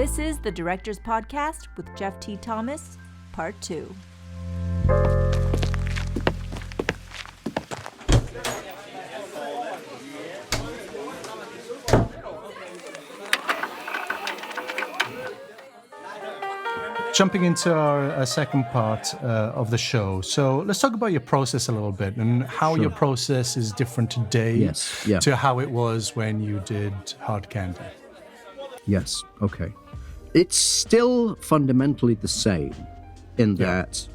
This is the Director's Podcast with Jeff T. Thomas, Part 2. Jumping into our second part of the show. So let's talk about your process a little bit and how your process is different today to how it was when you did Hard Candy. Yes, okay. It's still fundamentally the same in that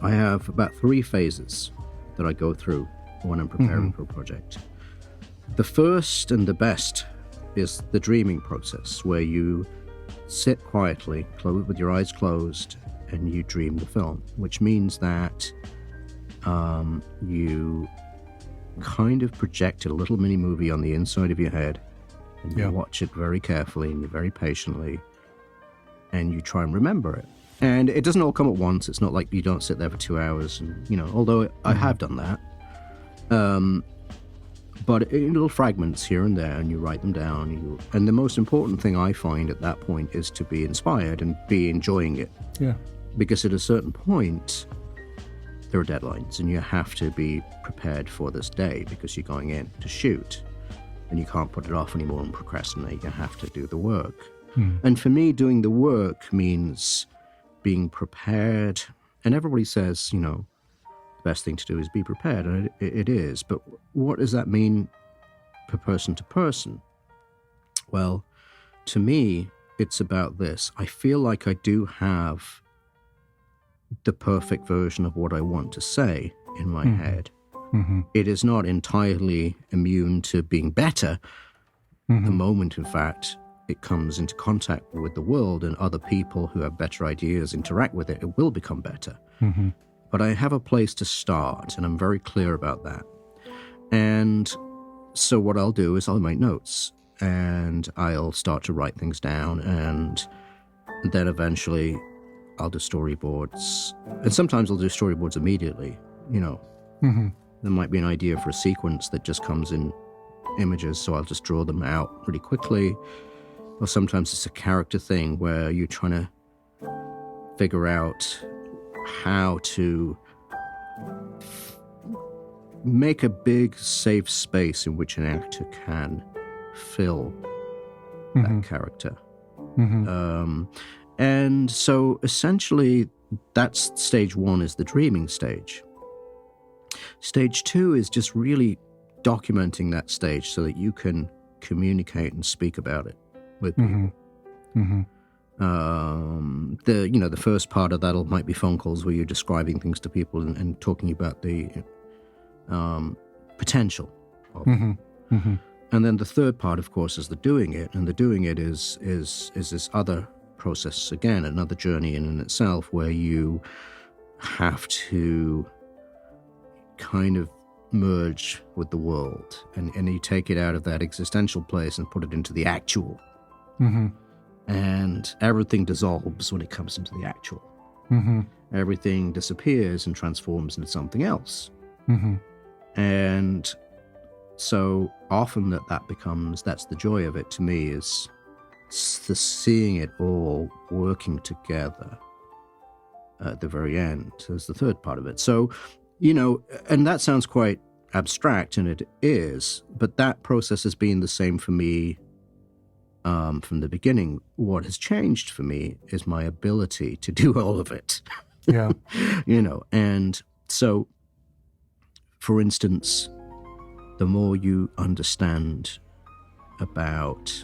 I have about 3 phases that I go through when I'm preparing for a project. The first and the best is the dreaming process, where you sit quietly, with your eyes closed, and you dream the film, which means that you kind of project a little mini movie on the inside of your head, and you watch it very carefully and very patiently, and you try and remember it. And it doesn't all come at once. It's not like you don't sit there for 2 hours, and although I have done that. But in little fragments here and there, and you write them down. And the most important thing I find at that point is to be inspired and be enjoying it. Yeah. Because at a certain point, there are deadlines, and you have to be prepared for this day because you're going in to shoot, and you can't put it off anymore and procrastinate. You have to do the work. And for me, doing the work means being prepared. And everybody says, the best thing to do is be prepared, and it is. But what does that mean per person to person? Well, to me, it's about this. I feel like I do have the perfect version of what I want to say in my head. It is not entirely immune to being better. The moment, in fact, it comes into contact with the world and other people who have better ideas interact with it, it will become better. But I have a place to start, and I'm very clear about that. And so what I'll do is I'll make notes, and I'll start to write things down, and then eventually I'll do storyboards. And sometimes I'll do storyboards immediately, There might be an idea for a sequence that just comes in images, so I'll just draw them out really quickly. Or sometimes it's a character thing where you're trying to figure out how to make a big, safe space in which an actor can fill that character. And so essentially, that's stage 1 is the dreaming stage. Stage 2 is just really documenting that stage so that you can communicate and speak about it with people. The first part of that might be phone calls where you're describing things to people and talking about the potential of it. And then the third part, of course, is the doing it. And the doing it is this other process, again, another journey in itself, where you have to kind of merge with the world, and you take it out of that existential place and put it into the actual. And everything dissolves when it comes into the actual. Everything disappears and transforms into something else. And so often that's the joy of it to me, is the seeing it all working together at the very end is the third part of it. So, and that sounds quite abstract, and it is, but that process has been the same for me from the beginning. What has changed for me is my ability to do all of it. Yeah. And so, for instance, the more you understand about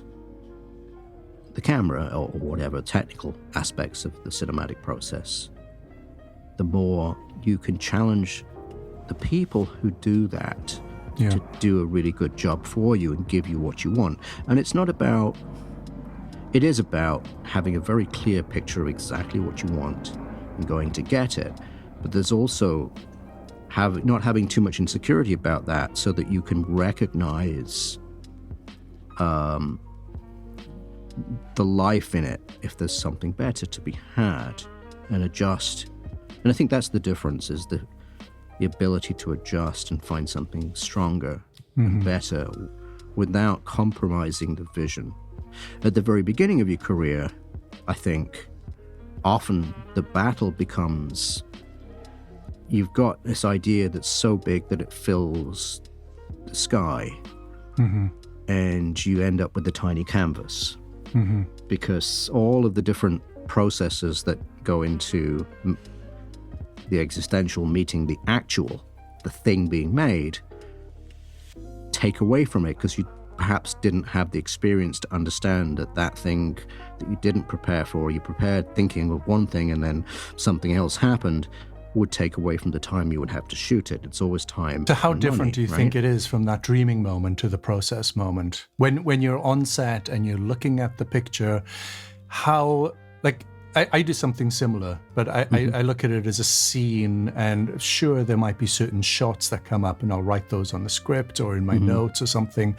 the camera or whatever technical aspects of the cinematic process, the more you can challenge the people who do that to do a really good job for you and give you what you want. And it is about having a very clear picture of exactly what you want and going to get it. But there's also not having too much insecurity about that, so that you can recognize the life in it if there's something better to be had, and adjust. And I think that's the difference, is the ability to adjust and find something stronger and better without compromising the vision. At the very beginning of your career, I think often the battle becomes, you've got this idea that's so big that it fills the sky, and you end up with a tiny canvas, because all of the different processes that go into the existential meeting the actual, the thing being made, take away from it, because you perhaps didn't have the experience to understand that thing that you didn't prepare for, you prepared thinking of one thing and then something else happened, would take away from the time you would have to shoot it. It's always time. So how different money, do you right? think it is from that dreaming moment to the process moment? When you're on set and you're looking at the picture, how, like, I do something similar, but I look at it as a scene, and sure, there might be certain shots that come up and I'll write those on the script or in my notes or something,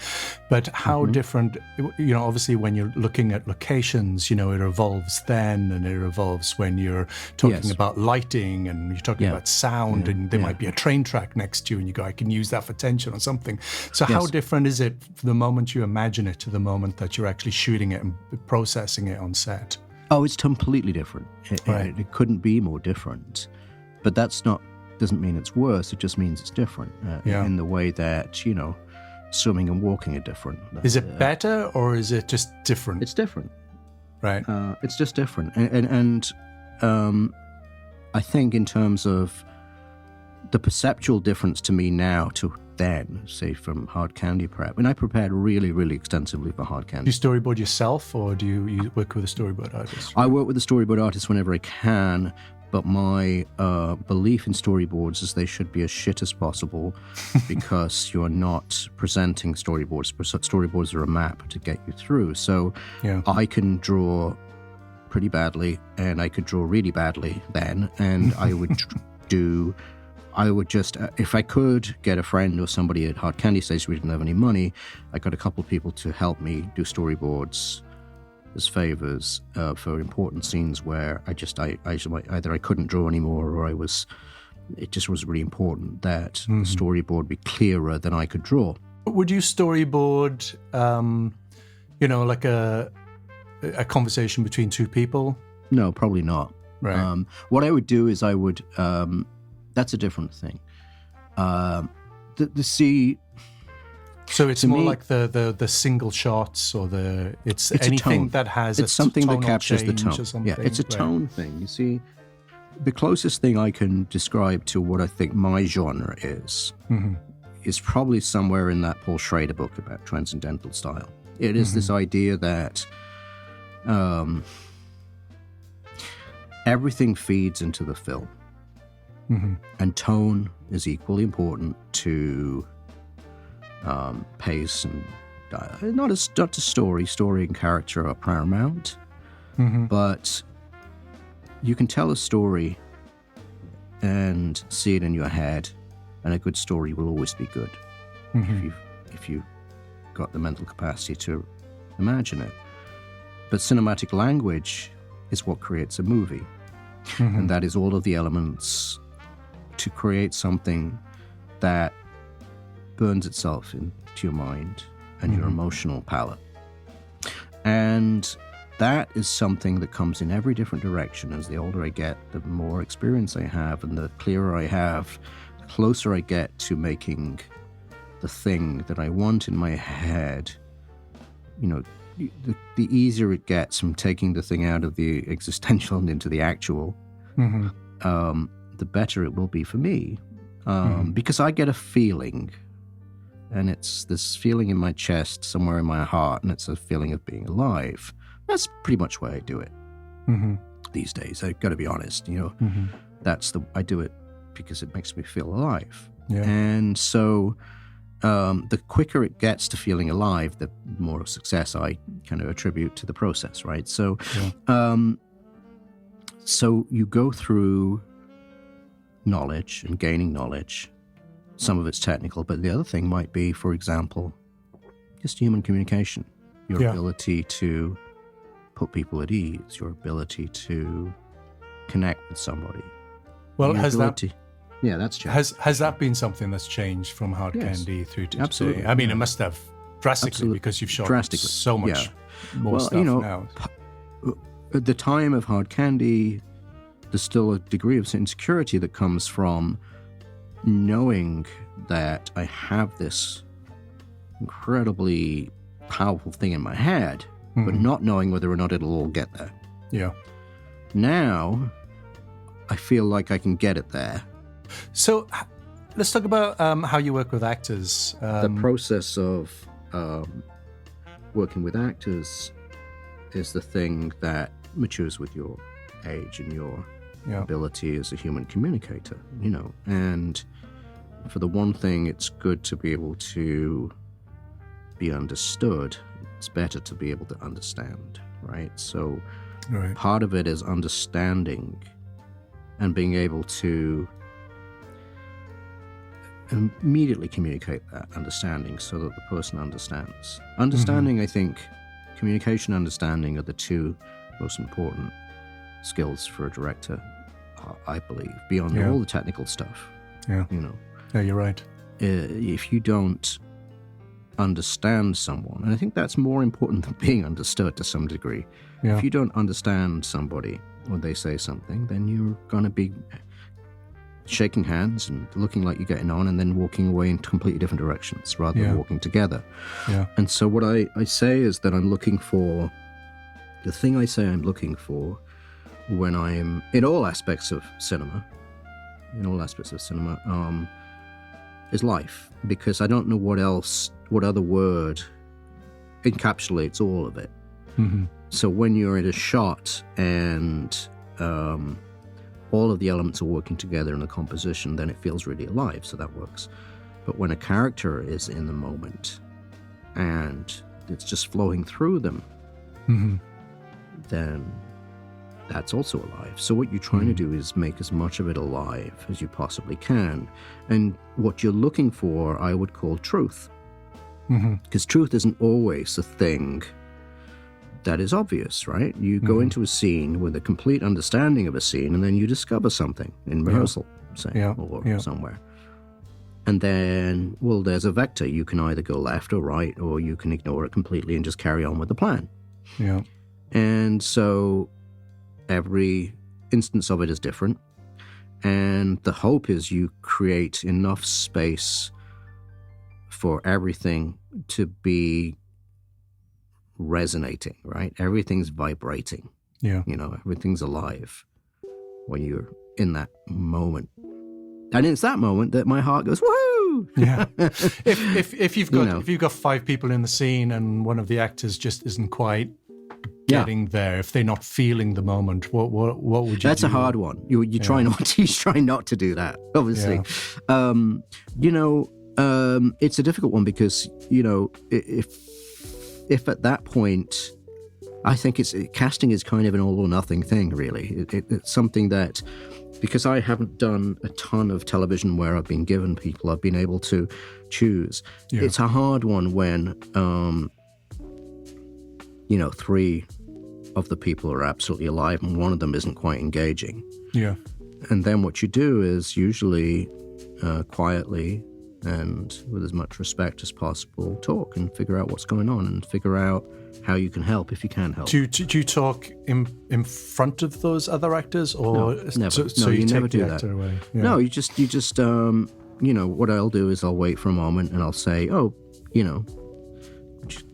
but how different, obviously when you're looking at locations, it evolves then, and it evolves when you're talking about lighting, and you're talking about sound, and there might be a train track next to you and you go, I can use that for tension or something. So how different is it from the moment you imagine it to the moment that you're actually shooting it and processing it on set? Oh, it's completely different. It couldn't be more different. But doesn't mean it's worse. It just means it's different in the way that, swimming and walking are different. Is it better, or is it just different? It's different. Right. It's just different. And I think in terms of the perceptual difference to me now to then, say, from Hard Candy prep. And I prepared really, really extensively for Hard Candy. Do you storyboard yourself, or do you work with a storyboard artist? I work with a storyboard artist whenever I can, but my belief in storyboards is they should be as shit as possible, because you're not presenting storyboards. Storyboards are a map to get you through. So I can draw pretty badly, and I could draw really badly then, and I would just, if I could get a friend or somebody at Hard Candy Stage who didn't have any money, I got a couple of people to help me do storyboards as favors for important scenes where either I couldn't draw anymore, or it just was really important that the storyboard be clearer than I could draw. Would you storyboard, like a conversation between two people? No, probably not. Right. What I would do is that's a different thing. So it's more like the single shots, or it's anything that has it's something that captures the or tone. something. Yeah, it's a tone thing. You see, the closest thing I can describe to what I think my genre is probably somewhere in that Paul Schrader book about transcendental style. It is this idea that everything feeds into the film. And tone is equally important to pace and not to story. Story and character are paramount, but you can tell a story and see it in your head, and a good story will always be good if you've got the mental capacity to imagine it. But cinematic language is what creates a movie, and that is all of the elements to create something that burns itself into your mind and your emotional palate. And that is something that comes in every different direction. As the older I get, the more experience I have, and the clearer I have, the closer I get to making the thing that I want in my head. The easier it gets from taking the thing out of the existential and into the actual, the better it will be for me, because I get a feeling, and it's this feeling in my chest, somewhere in my heart, and it's a feeling of being alive. That's pretty much why I do it these days. I've got to be honest, I do it because it makes me feel alive. Yeah. And so the quicker it gets to feeling alive, the more success I kind of attribute to the process, right? So, so you go through knowledge and gaining knowledge. Some of it's technical, but the other thing might be, for example, just human communication. Your ability to put people at ease, your ability to connect with somebody. Well, that's changed. Has that been something that's changed from Hard Candy through to Absolutely. today? I mean, it must have drastically, because you've shot so much more stuff now. At the time of Hard Candy, there's still a degree of insecurity that comes from knowing that I have this incredibly powerful thing in my head, but not knowing whether or not it'll all get there. Yeah. Now, I feel like I can get it there. So, let's talk about how you work with actors. The process of working with actors is the thing that matures with your age and your ability as a human communicator, And for the one thing, it's good to be able to be understood. It's better to be able to understand, right? So part of it is understanding and being able to immediately communicate that understanding so that the person understands. Understanding, I think, communication and understanding are the two most important skills for a director, I believe, beyond all the technical stuff. Yeah. Yeah, you're right. If you don't understand someone, and I think that's more important than being understood to some degree. Yeah. If you don't understand somebody when they say something, then you're going to be shaking hands and looking like you're getting on and then walking away in completely different directions rather than walking together. Yeah. And so what I say is that I'm looking for, the thing I say I'm looking for when I'm in all aspects of cinema, is life, because I don't know what other word encapsulates all of it. So when you're in a shot and all of the elements are working together in the composition, then it feels really alive, so that works. But when a character is in the moment and it's just flowing through them, then that's also alive. So what you're trying to do is make as much of it alive as you possibly can. And what you're looking for, I would call truth. Because truth isn't always a thing that is obvious, right? You go into a scene with a complete understanding of a scene, and then you discover something in rehearsal, say, or somewhere. And then, well, there's a vector. You can either go left or right, or you can ignore it completely and just carry on with the plan. Yeah. And so every instance of it is different. And the hope is you create enough space for everything to be resonating, right? Everything's vibrating. Yeah. Everything's alive when you're in that moment. And it's that moment that my heart goes, woohoo! Yeah. If you've got 5 people in the scene and one of the actors just isn't quite getting there, if they're not feeling the moment, what would you do? That's a hard one. You try not to do that, obviously. It's a difficult one because, if at that point, I think casting is kind of an all or nothing thing, really. It's something that, because I haven't done a ton of television where I've been given people, I've been able to choose. Yeah. It's a hard one when, 3 of the people are absolutely alive and one of them isn't quite engaging. Yeah. And then what you do is usually quietly and with as much respect as possible, talk and figure out what's going on and figure out how you can help if you can help. Do you talk in front of those other actors, or no, never? So you never do that. Away? Yeah. No, you just what I'll do is I'll wait for a moment and I'll say,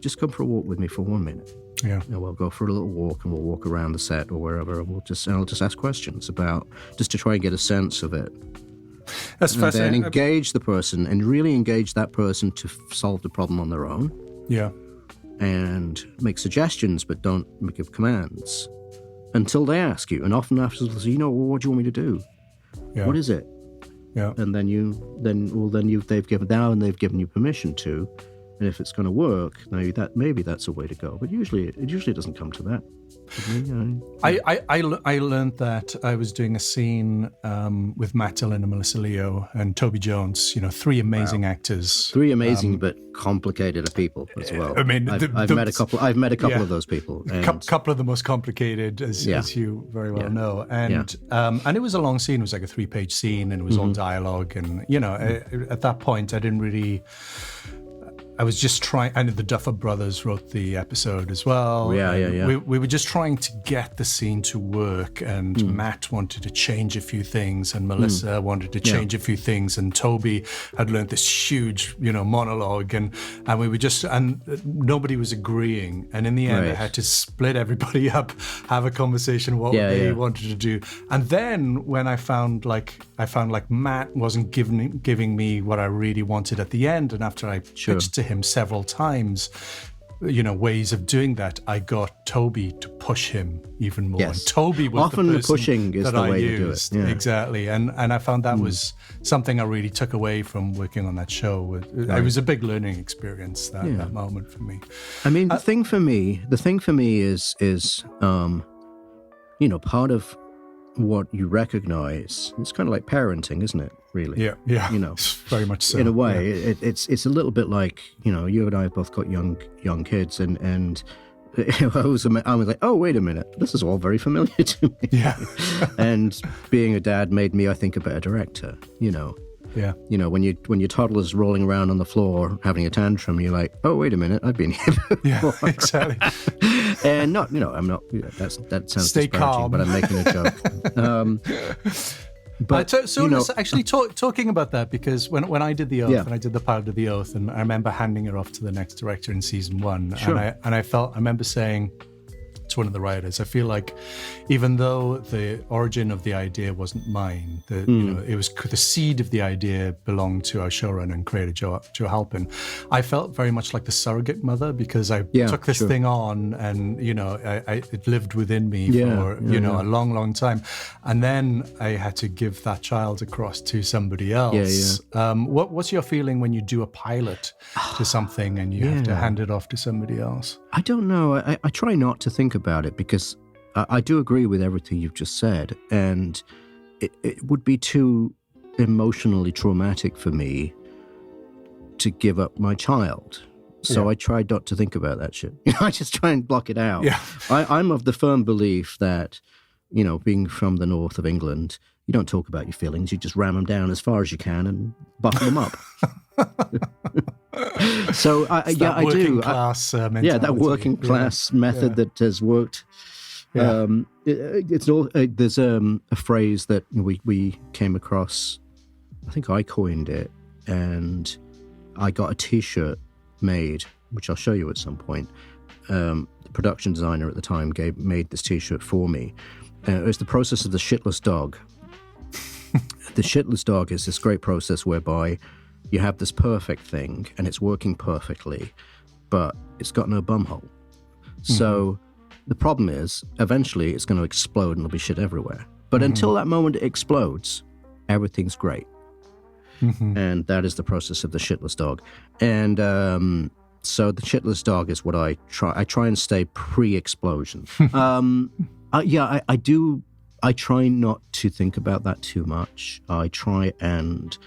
just come for a walk with me for 1 minute. Yeah. And we'll go for a little walk and we'll walk around the set or wherever, and I'll just ask questions about, just to try and get a sense of it. That's fascinating. And then engage the person and really engage that person to solve the problem on their own. Yeah. And make suggestions, but don't give commands until they ask you. And often after they'll say, what do you want me to do? Yeah. What is it? Yeah. And then they've given you permission to. And if it's going to work, maybe that's a way to go. But usually it doesn't come to that. I learned that I was doing a scene with Matt Dillon and Melissa Leo and Toby Jones. 3 amazing actors. 3 amazing but complicated people as well. I mean, I've met a couple. I've met a couple of those people. A couple of the most complicated, as you very well know. And it was a long scene. It was like a 3-page scene, and it was all dialogue. And at that point, I didn't really. I was just trying, and the Duffer Brothers wrote the episode as well. Yeah. We were just trying to get the scene to work, and Matt wanted to change a few things, and Melissa wanted to change a few things, and Toby had learned this huge, monologue, and we were just, and nobody was agreeing, and in the end, I had to split everybody up, have a conversation what they wanted to do, and then when I found like Matt wasn't giving me what I really wanted at the end, and after I pitched to him several times, ways of doing that, I got Toby to push him even more. Yes. And Toby was often the the person pushing is that the I way used. to do it. Yeah. Exactly, and I found that was something I really took away from working on that show. It was a big learning experience that moment for me. I mean, the thing for me is part of what you recognize. It's kind of like parenting, isn't it? Really? Yeah. Very much so. In a way, it's a little bit like you and I have both got young kids, and I was like, oh, wait a minute, this is all very familiar to me. Yeah. And being a dad made me, I think, a better director. Yeah. When your toddler's rolling around on the floor having a tantrum, you're like, oh, wait a minute, I've been here before. Yeah, exactly. And I'm not. That sounds Stay disparaging, calm. but I'm making a joke. But let's actually talking about that, because when I did the Oath and I did the pilot of the Oath, and I remember handing it off to the next director in season 1, and I remember saying to one of the writers, I feel like even though the origin of the idea wasn't mine, it was the seed of the idea belonged to our showrunner and creator Joe Halpin. I felt very much like the surrogate mother, because I took this thing on, and it lived within me for a long, long time, and then I had to give that child across to somebody else. What's your feeling when you do a pilot to something and you have to hand it off to somebody else? I don't know. I try not to think about it, because I do agree with everything you've just said, and it would be too emotionally traumatic for me to give up my child. So I try not to think about that shit. I just try and block it out. Yeah. I'm of the firm belief that, being from the north of England, you don't talk about your feelings. You just ram them down as far as you can and buckle them up. So I do. Class that working class method that has worked. Yeah. There's a phrase that we came across. I think I coined it, and I got a T-shirt made, which I'll show you at some point. The production designer at the time made this T-shirt for me. It was the process of the shitless dog. The shitless dog is this great process whereby you have this perfect thing and it's working perfectly, but it's got no bumhole. So the problem is, eventually it's going to explode and there'll be shit everywhere. But until that moment it explodes, everything's great. And that is the process of the shitless dog. And so the shitless dog is what I try and stay pre-explosion. I do. I try not to think about that too much. I try and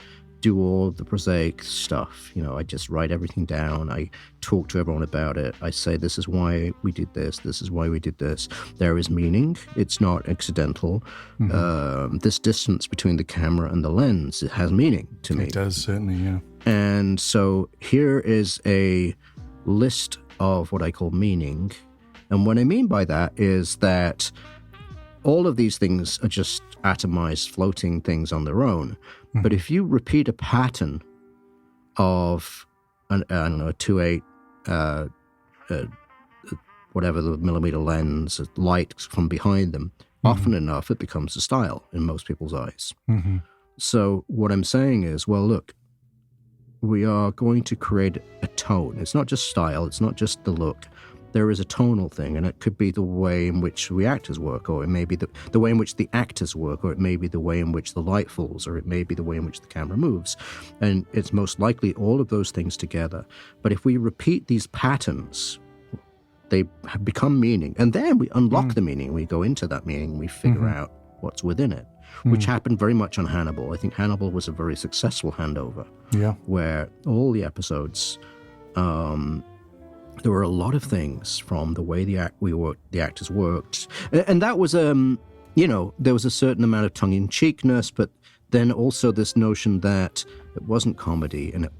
do all the prosaic stuff. I just write everything down. I talk to everyone about it. I say, this is why we did this. This is why we did this. There is meaning. It's not accidental. This distance between the camera and the lens, it has meaning to me. It does, certainly, yeah. And so here is a list of what I call meaning. And what I mean by that is that all of these things are just atomized floating things on their own. But if you repeat a pattern of, I don't know, a 2.8, whatever the millimeter lens, light from behind them, often enough, it becomes a style in most people's eyes. So what I'm saying is, well, look, we are going to create a tone. It's not just style. It's not just the look. There is a tonal thing, and it could be the way in which the actors work, or it may be the way in which the actors work, or it may be the way in which the light falls, or it may be the way in which the camera moves. And it's most likely all of those things together. But if we repeat these patterns, they become meaning. And then we unlock the meaning. We go into that meaning, we figure out what's within it, which happened very much on Hannibal. I think Hannibal was a very successful handover, where all the episodes... there were a lot of things from the way the actors worked, and that was there was a certain amount of tongue-in-cheekness, but then also this notion that it wasn't comedy and it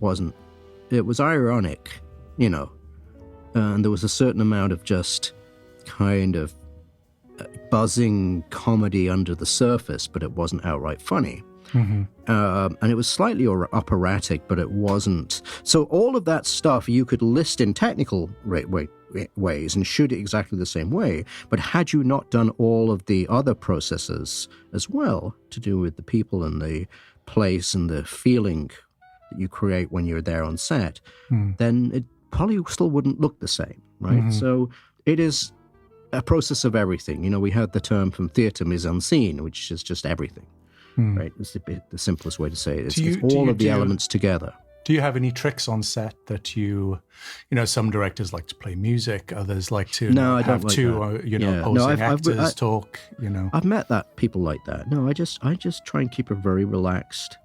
was ironic, and there was a certain amount of just kind of buzzing comedy under the surface, but it wasn't outright funny. And it was slightly operatic, but it wasn't. So all of that stuff you could list in technical ways and shoot it exactly the same way. But had you not done all of the other processes as well to do with the people and the place and the feeling that you create when you're there on set, then it probably still wouldn't look the same, right? So it is a process of everything. We had the term from theatre mise en scène, which is just everything. Right, it's the simplest way to say it. It's all of the elements together. Do you have any tricks on set that some directors like to play music, others like to have two opposing actors talk. I've met people like that. No, I just try and keep a very relaxed,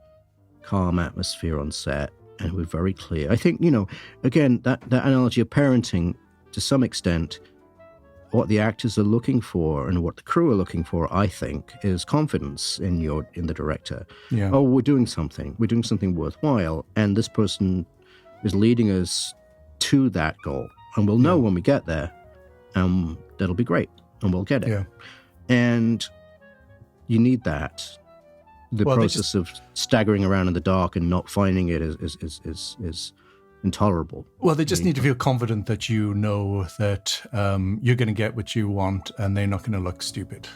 calm atmosphere on set, and we're very clear. I think again that analogy of parenting to some extent. What the actors are looking for and what the crew are looking for, I think, is confidence in the director. Yeah. Oh, we're doing something worthwhile, and this person is leading us to that goal, and we'll know when we get there, that'll be great, and we'll get it. Yeah. And you need that. The process of staggering around in the dark and not finding it is intolerable. Well, they just need to feel confident that that you're going to get what you want and they're not going to look stupid.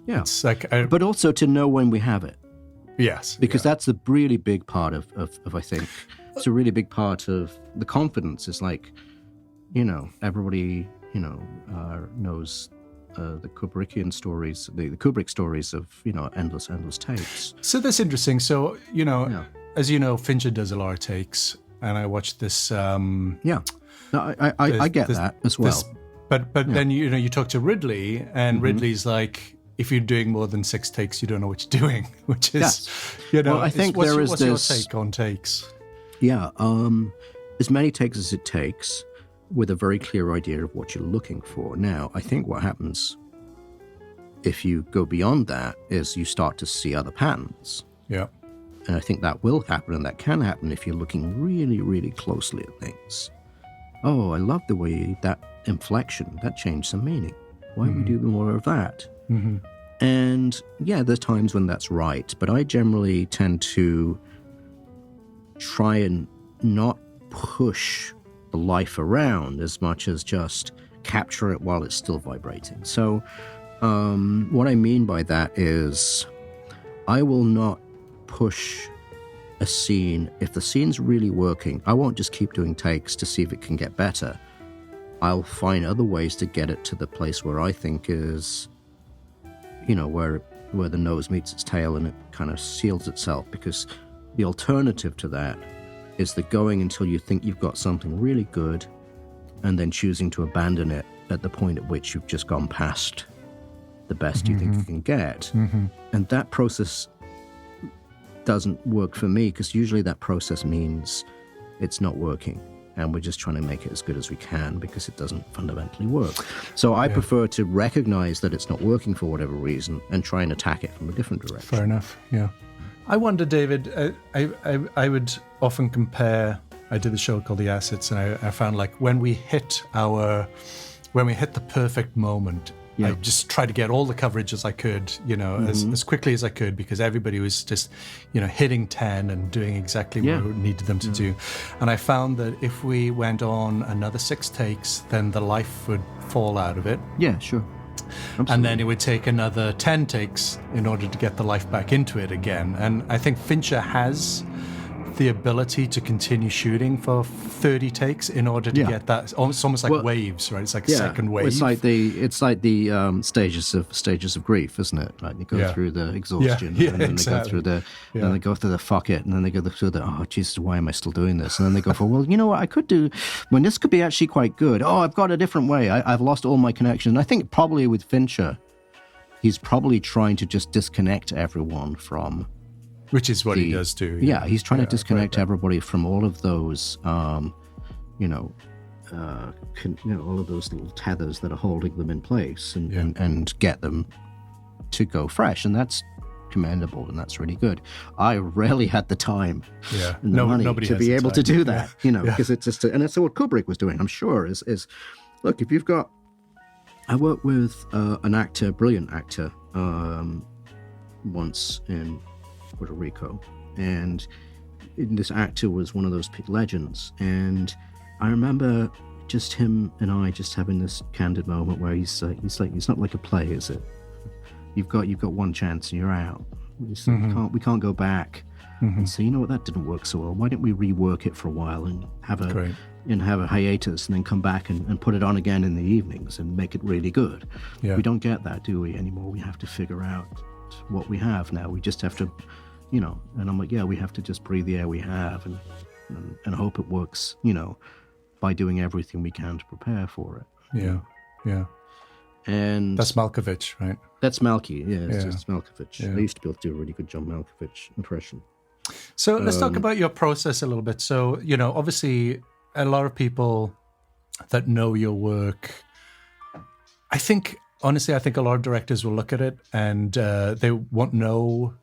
Yeah. It's like, but also to know when we have it. Yes. Because that's a really big part of I think, it's a really big part of the confidence. It's like, everybody, knows the Kubrickian stories, the Kubrick stories of, endless takes. So that's interesting. So, as you know, Fincher does a lot of takes. And I watched this. I get that as well. But then you talk to Ridley, and Ridley's like, if you're doing more than 6 takes, you don't know what you're doing. Which is, Well, I think what's your take on takes? Yeah, as many takes as it takes, with a very clear idea of what you're looking for. Now, I think what happens if you go beyond that is you start to see other patterns. Yeah. And I think that will happen, and that can happen if you're looking really, really closely at things. Oh, I love the way that inflection, that changed some meaning. Why don't we do more of that? And there's times when that's right, but I generally tend to try and not push the life around as much as just capture it while it's still vibrating. So what I mean by that is I will not push a scene. If the scene's really working, I won't just keep doing takes to see if it can get better. I'll find other ways to get it to the place where I think is, where the nose meets its tail and it kind of seals itself, because the alternative to that is the going until you think you've got something really good and then choosing to abandon it at the point at which you've just gone past the best you think you can get. And that process doesn't work for me, because usually that process means it's not working and we're just trying to make it as good as we can because it doesn't fundamentally work. So I prefer to recognize that it's not working for whatever reason and try and attack it from a different direction. Fair enough. Yeah. I wonder, David, I would often compare, I did a show called The Assets, and I found like when we hit the perfect moment, I just tried to get all the coverage as I could, as quickly as I could, because everybody was just, hitting 10 and doing exactly what we needed them to do. And I found that if we went on another 6 takes, then the life would fall out of it. Yeah, sure. Absolutely. And then it would take another 10 takes in order to get the life back into it again. And I think Fincher has the ability to continue shooting for 30 takes in order to get that. It's almost like waves, right? It's like a second wave. It's like the stages of grief, isn't it? Like they go through the exhaustion, and then they go through then they go through the fuck it, and then they go through the oh Jesus, why am I still doing this? And then they go for, well, you know what I could do when this could be actually quite good. Oh, I've got a different way. I've lost all my connection. And I think probably with Fincher, he's probably trying to just disconnect everyone from. Which is what he does too. Yeah, he's trying to disconnect everybody from all of those, all of those little tethers that are holding them in place, and get them to go fresh. And that's commendable, and that's really good. I rarely had the time and the money to be able to do that, because it's just, and that's what Kubrick was doing, I'm sure, is look, if you've got, I worked with an actor, brilliant actor, once in Puerto Rico, and this actor was one of those legends, and I remember just him and I just having this candid moment where he's like, it's not like a play, is it? You've got one chance and you're out. We can't go back. And so, you know what, that didn't work so well. Why don't we rework it for a while and have a hiatus, and then come back and put it on again in the evenings and make it really good. We don't get that, do we, anymore? We have to figure out what we have now. We just have to, and I'm like, we have to just breathe the air we have and hope it works, by doing everything we can to prepare for it. Yeah. And that's Malkovich, right? That's Malky, it's Malkovich. I used to be able to do a really good John Malkovich impression. So let's talk about your process a little bit. So, obviously a lot of people that know your work, I think a lot of directors will look at it and they won't know,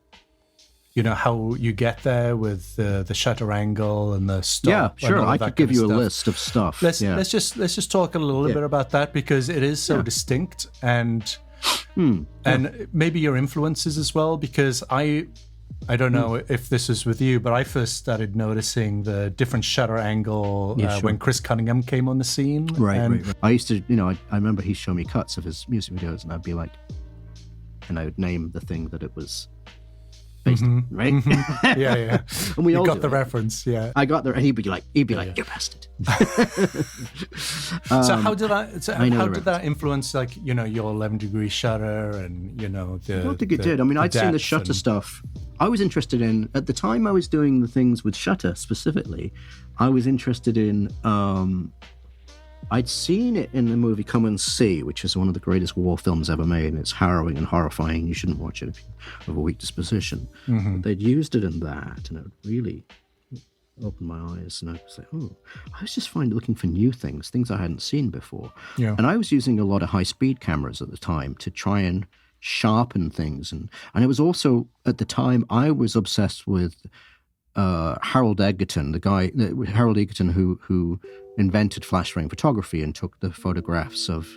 how you get there with the shutter angle and the stop. Yeah, sure. I could give you a list of stuff. Let's just talk a little bit about that, because it is so distinct, and maybe your influences as well, because I don't know if this is with you, but I first started noticing the different shutter angle when Chris Cunningham came on the scene. Right. I used to, I remember he'd show me cuts of his music videos, and I'd be like, and I would name the thing that it was based on, right? Yeah. And we all got the reference, I got there, and he'd be like, you bastard. So how did that influence, your 11-degree shutter and, I don't think it did. I mean, I'd seen the shutter stuff. I was interested in, at the time I was doing the things with shutter specifically, I was interested in, I'd seen it in the movie Come and See, which is one of the greatest war films ever made, and it's harrowing and horrifying. You shouldn't watch it if you have a weak disposition. But they'd used it in that, and it really opened my eyes, and I was like, I was just looking for new things I hadn't seen before. And I was using a lot of high-speed cameras at the time to try and sharpen things, and it was also, at the time, I was obsessed with Harold Egerton, Harold Egerton who invented flash frame photography and took the photographs of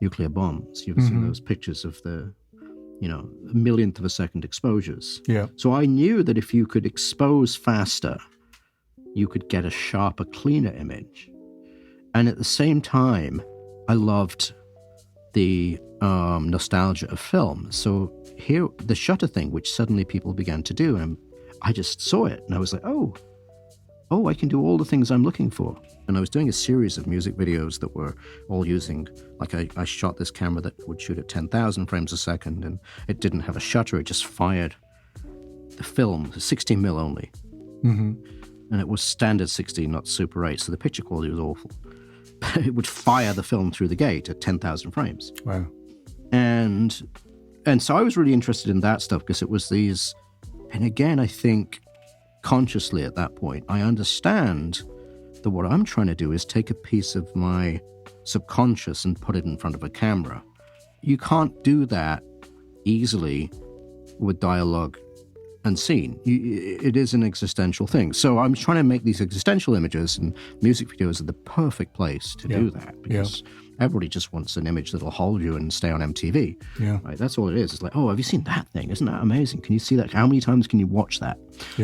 nuclear bombs. You've seen those pictures of the, a millionth of a second exposures. Yeah. So I knew that if you could expose faster, you could get a sharper, cleaner image. And at the same time, I loved the nostalgia of film. So here, the shutter thing, which suddenly people began to do, and I just saw it, and I was like, oh, I can do all the things I'm looking for. And I was doing a series of music videos that were all using, I shot this camera that would shoot at 10,000 frames a second, and it didn't have a shutter, it just fired the film, 16 mil only. And it was standard 16, not Super 8, so the picture quality was awful. It would fire the film through the gate at 10,000 frames. Wow. And so I was really interested in that stuff, because it was these, and again, I think consciously at that point, I understand that what I'm trying to do is take a piece of my subconscious and put it in front of a camera. You can't do that easily with dialogue and scene. It is an existential thing. So I'm trying to make these existential images, and music videos are the perfect place to do that, because everybody just wants an image that'll hold you and stay on MTV. Right? That's all it is. It's like, have you seen that thing? Isn't that amazing? Can you see that? How many times can you watch that?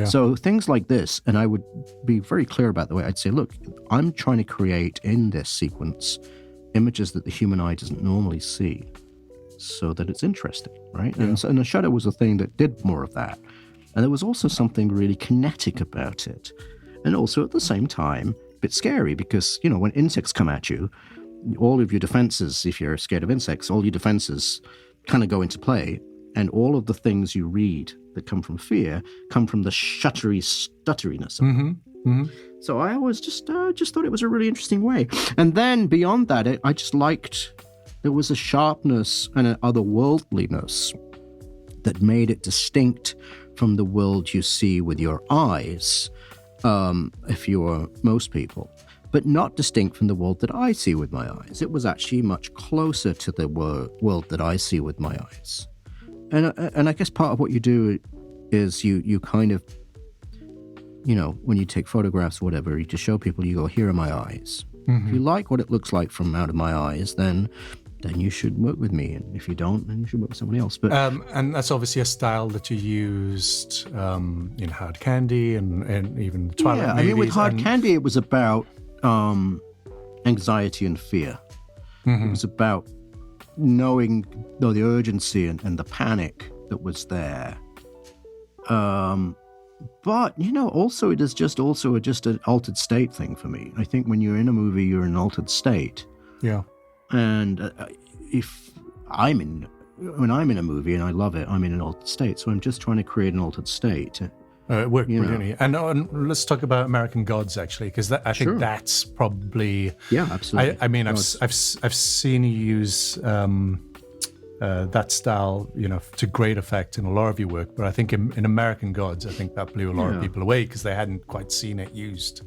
So things like this, and I would be very clear about the way I'd say, look, I'm trying to create in this sequence images that the human eye doesn't normally see, so that it's interesting, right? And the shutter was a thing that did more of that. And there was also something really kinetic about it. And also at the same time, a bit scary, because, when insects come at you, all of your defenses, if you're scared of insects, all your defenses kind of go into play. And all of the things you read that come from fear come from the shuttery stutteriness of it. So I always just thought it was a really interesting way. And then beyond that, I just liked, there was a sharpness and an otherworldliness that made it distinct from the world you see with your eyes, if you're most people, but not distinct from the world that I see with my eyes. It was actually much closer to the world that I see with my eyes. And I guess part of what you do is you kind of, when you take photographs or whatever, you just show people, you go, here are my eyes. If you like what it looks like from out of my eyes, then you should work with me. And if you don't, then you should work with someone else. But and that's obviously a style that you used in Hard Candy and even Twilight movies. With Hard Candy, it was about anxiety and fear. It was about knowing the urgency and the panic that was there. But, also it is just an altered state thing for me. I think when you're in a movie, you're in an altered state. Yeah. And when I'm in a movie and I love it, I'm in an altered state. So I'm just trying to create an altered state. It worked brilliantly. And let's talk about American Gods, actually, because I think that's probably... Yeah, absolutely. I've seen you use that style, to great effect in a lot of your work. But I think in American Gods, I think that blew a lot of people away because they hadn't quite seen it used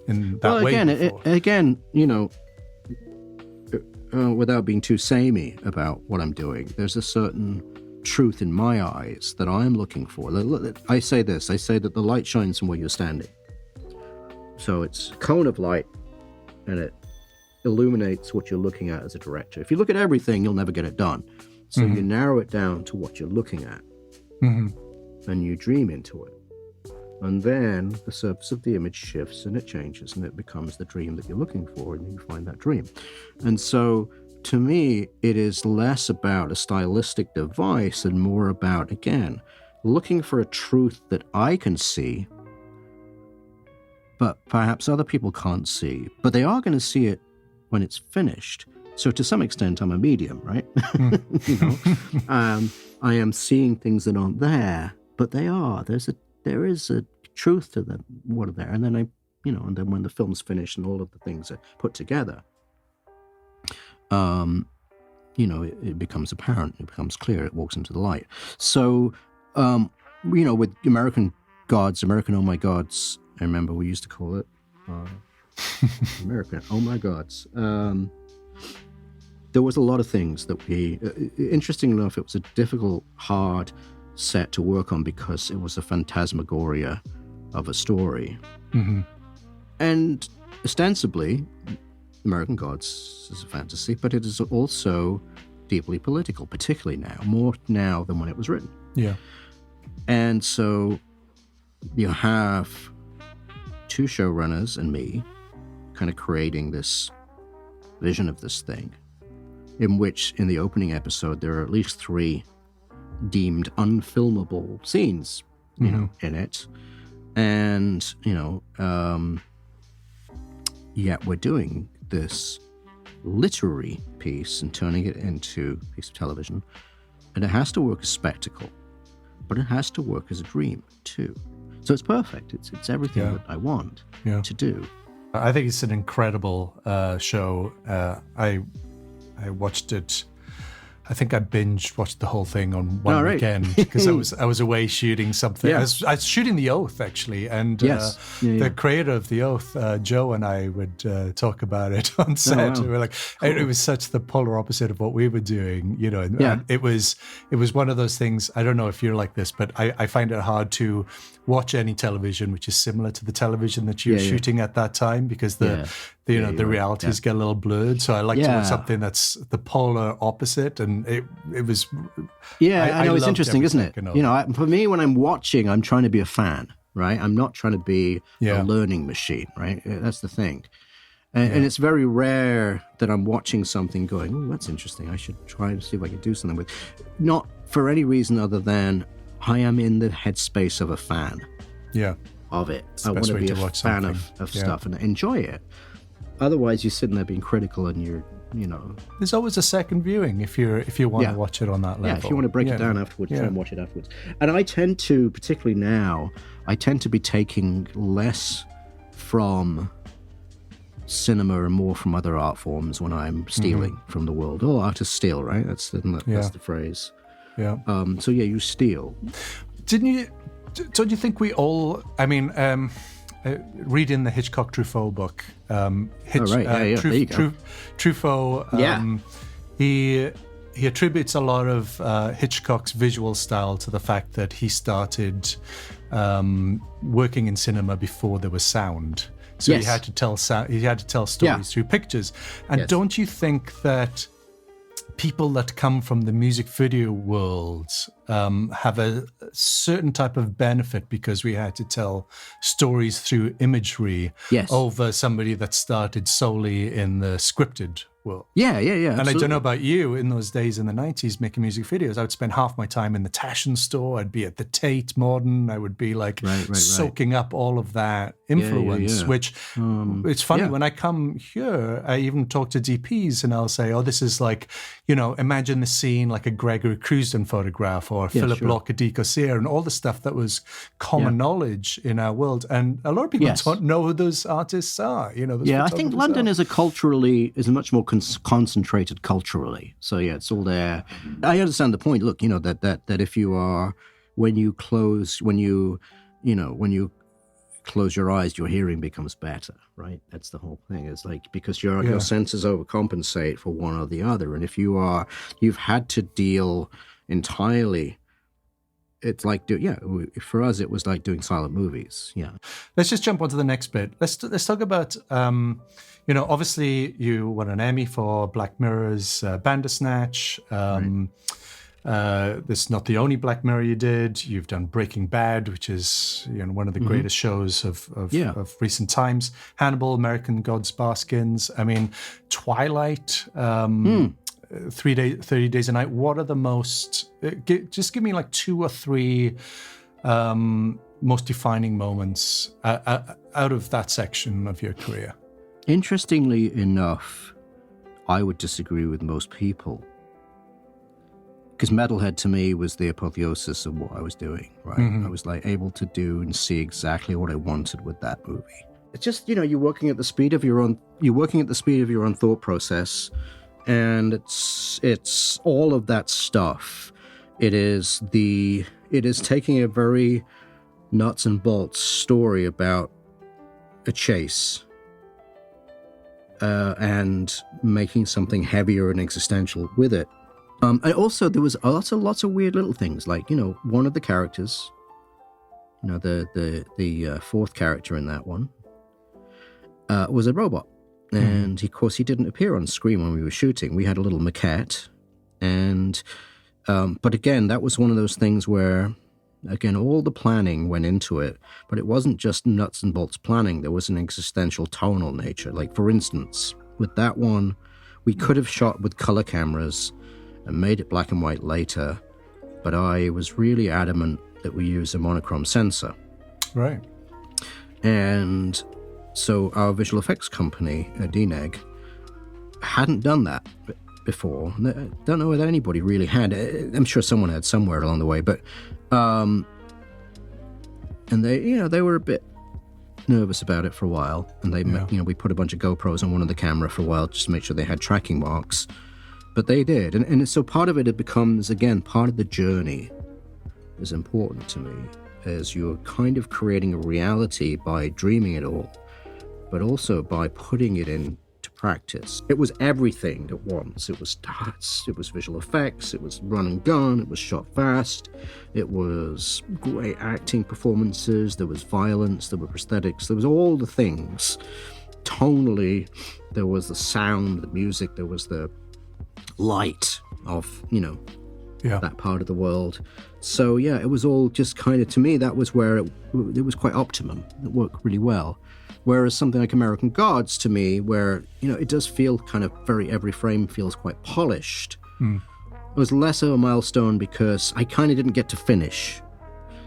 in that way before. Again, without being too samey about what I'm doing, there's a certain truth in my eyes that I'm looking for. I say that the light shines from where you're standing. So it's a cone of light, and it illuminates what you're looking at as a director. If you look at everything, you'll never get it done. So you narrow it down to what you're looking at, and you dream into it. And then the surface of the image shifts and it changes and it becomes the dream that you're looking for, and you find that dream. And so to me, it is less about a stylistic device and more about, again, looking for a truth that I can see, but perhaps other people can't see, but they are going to see it when it's finished. So to some extent, I'm a medium, right? I am seeing things that aren't there, but they are. There is a truth to them, what are there. And then and then when the film's finished and all of the things are put together, it becomes apparent, it becomes clear, it walks into the light. So, with American Gods, American Oh My Gods, I remember we used to call it American Oh My Gods. There was a lot of things that interesting enough, it was a difficult, hard set to work on because it was a phantasmagoria of a story. And ostensibly, American Gods is a fantasy, but it is also deeply political, particularly now, more now than when it was written. Yeah. And so you have two showrunners and me kind of creating this vision of this thing, in which in the opening episode there are at least 3 deemed unfilmable scenes, in it. And, yet we're doing this literary piece and turning it into a piece of television. And it has to work as spectacle, but it has to work as a dream too. So it's perfect. It's everything that I want to do. I think it's an incredible show. I watched it. I think I binge watched the whole thing on one weekend because I was away shooting something. Yeah. I was shooting The Oath actually, and the creator of The Oath, Joe, and I would talk about it on set. We were like, it was such the polar opposite of what we were doing, And it was one of those things. I don't know if you're like this, but I find it hard to watch any television which is similar to the television that you're shooting at that time because the realities get a little blurred. So I like to watch something that's the polar opposite, and it was. Yeah, I know it's interesting, isn't it? For me, when I'm watching, I'm trying to be a fan, right? I'm not trying to be a learning machine, right? That's the thing. And it's very rare that I'm watching something going, oh, that's interesting. I should try to see if I can do something with. Not for any reason other than I am in the headspace of a fan. Yeah. Of it. I want to be a fan of stuff and enjoy it. Otherwise, you're sitting there being critical, and you're. There's always a second viewing if you want to watch it on that level. Yeah, if you want to break it down afterwards, try and watch it afterwards. And I tend to, particularly now, be taking less from cinema and more from other art forms when I'm stealing from the world. Oh, artists steal, right? That's the phrase. Yeah. So you steal. Didn't you? Don't you think we all? I mean. Reading the Hitchcock Truffaut book, Truffaut, he attributes a lot of Hitchcock's visual style to the fact that he started working in cinema before there was sound. So he had to tell stories through pictures. And don't you think that people that come from the music video world have a certain type of benefit because we had to tell stories through imagery over somebody that started solely in the scripted world? Yeah. And absolutely. I don't know about you, in those days in the 90s making music videos, I would spend half my time in the Taschen store. I'd be at the Tate Modern. I would be like soaking up all of that influence, which it's funny when I come here, I even talk to DPs and I'll say, oh, this is like, imagine the scene like a Gregory Crewston photograph or Philip Locke-Dicossier and all the stuff that was common knowledge in our world. And a lot of people don't know who those artists are. I think London is a much more concentrated culturally. So it's all there. I understand the point. Look, that if you are, when you close your eyes, your hearing becomes better, right? That's the whole thing. It's like, because your senses overcompensate for one or the other. And if you've had to deal entirely, it's like, for us, it was like doing silent movies. Yeah. Let's just jump on to the next bit. Let's talk about, obviously you won an Emmy for Black Mirror's Bandersnatch. This is not the only Black Mirror you did. You've done Breaking Bad, which is one of the greatest shows of recent times. Hannibal, American Gods, Baskins. I mean, Twilight. 30 Days a Night. What are the most? Just give me like 2 or 3 most defining moments out of that section of your career. Interestingly enough, I would disagree with most people. Because Metalhead to me was the apotheosis of what I was doing, right? I was like able to do and see exactly what I wanted with that movie. It's just, you're working at the speed of your own thought process, and it's all of that stuff. It is taking a very nuts and bolts story about a chase, and making something heavier and existential with it. And also, there was lots of weird little things, like one of the characters, the fourth character in that one, was a robot, and of course he didn't appear on screen when we were shooting. We had a little maquette, and but again, that was one of those things where, again, all the planning went into it, but it wasn't just nuts and bolts planning. There was an existential tonal nature. Like, for instance, with that one, we could have shot with color cameras and made it black and white later, but I was really adamant that we use a monochrome sensor. Right. And so our visual effects company, DNEG, hadn't done that before. I don't know whether anybody really had. I'm sure someone had somewhere along the way, but and they were a bit nervous about it for a while, and we put a bunch of GoPros on one of the camera for a while just to make sure they had tracking marks. But they did, and so part of it becomes, again, part of the journey is important to me, as you're kind of creating a reality by dreaming it all, but also by putting it into practice. It was everything at once. It was stats, it was visual effects, it was run and gun, it was shot fast, it was great acting performances, there was violence, there were prosthetics, there was all the things. Tonally, there was the sound, the music, there was the light of that part of the world. So it was all just kind of, to me, that was where it was quite optimum. It worked really well. Whereas something like American Gods, to me, where it does feel kind of every frame feels quite polished, it was less of a milestone because I kind of didn't get to finish.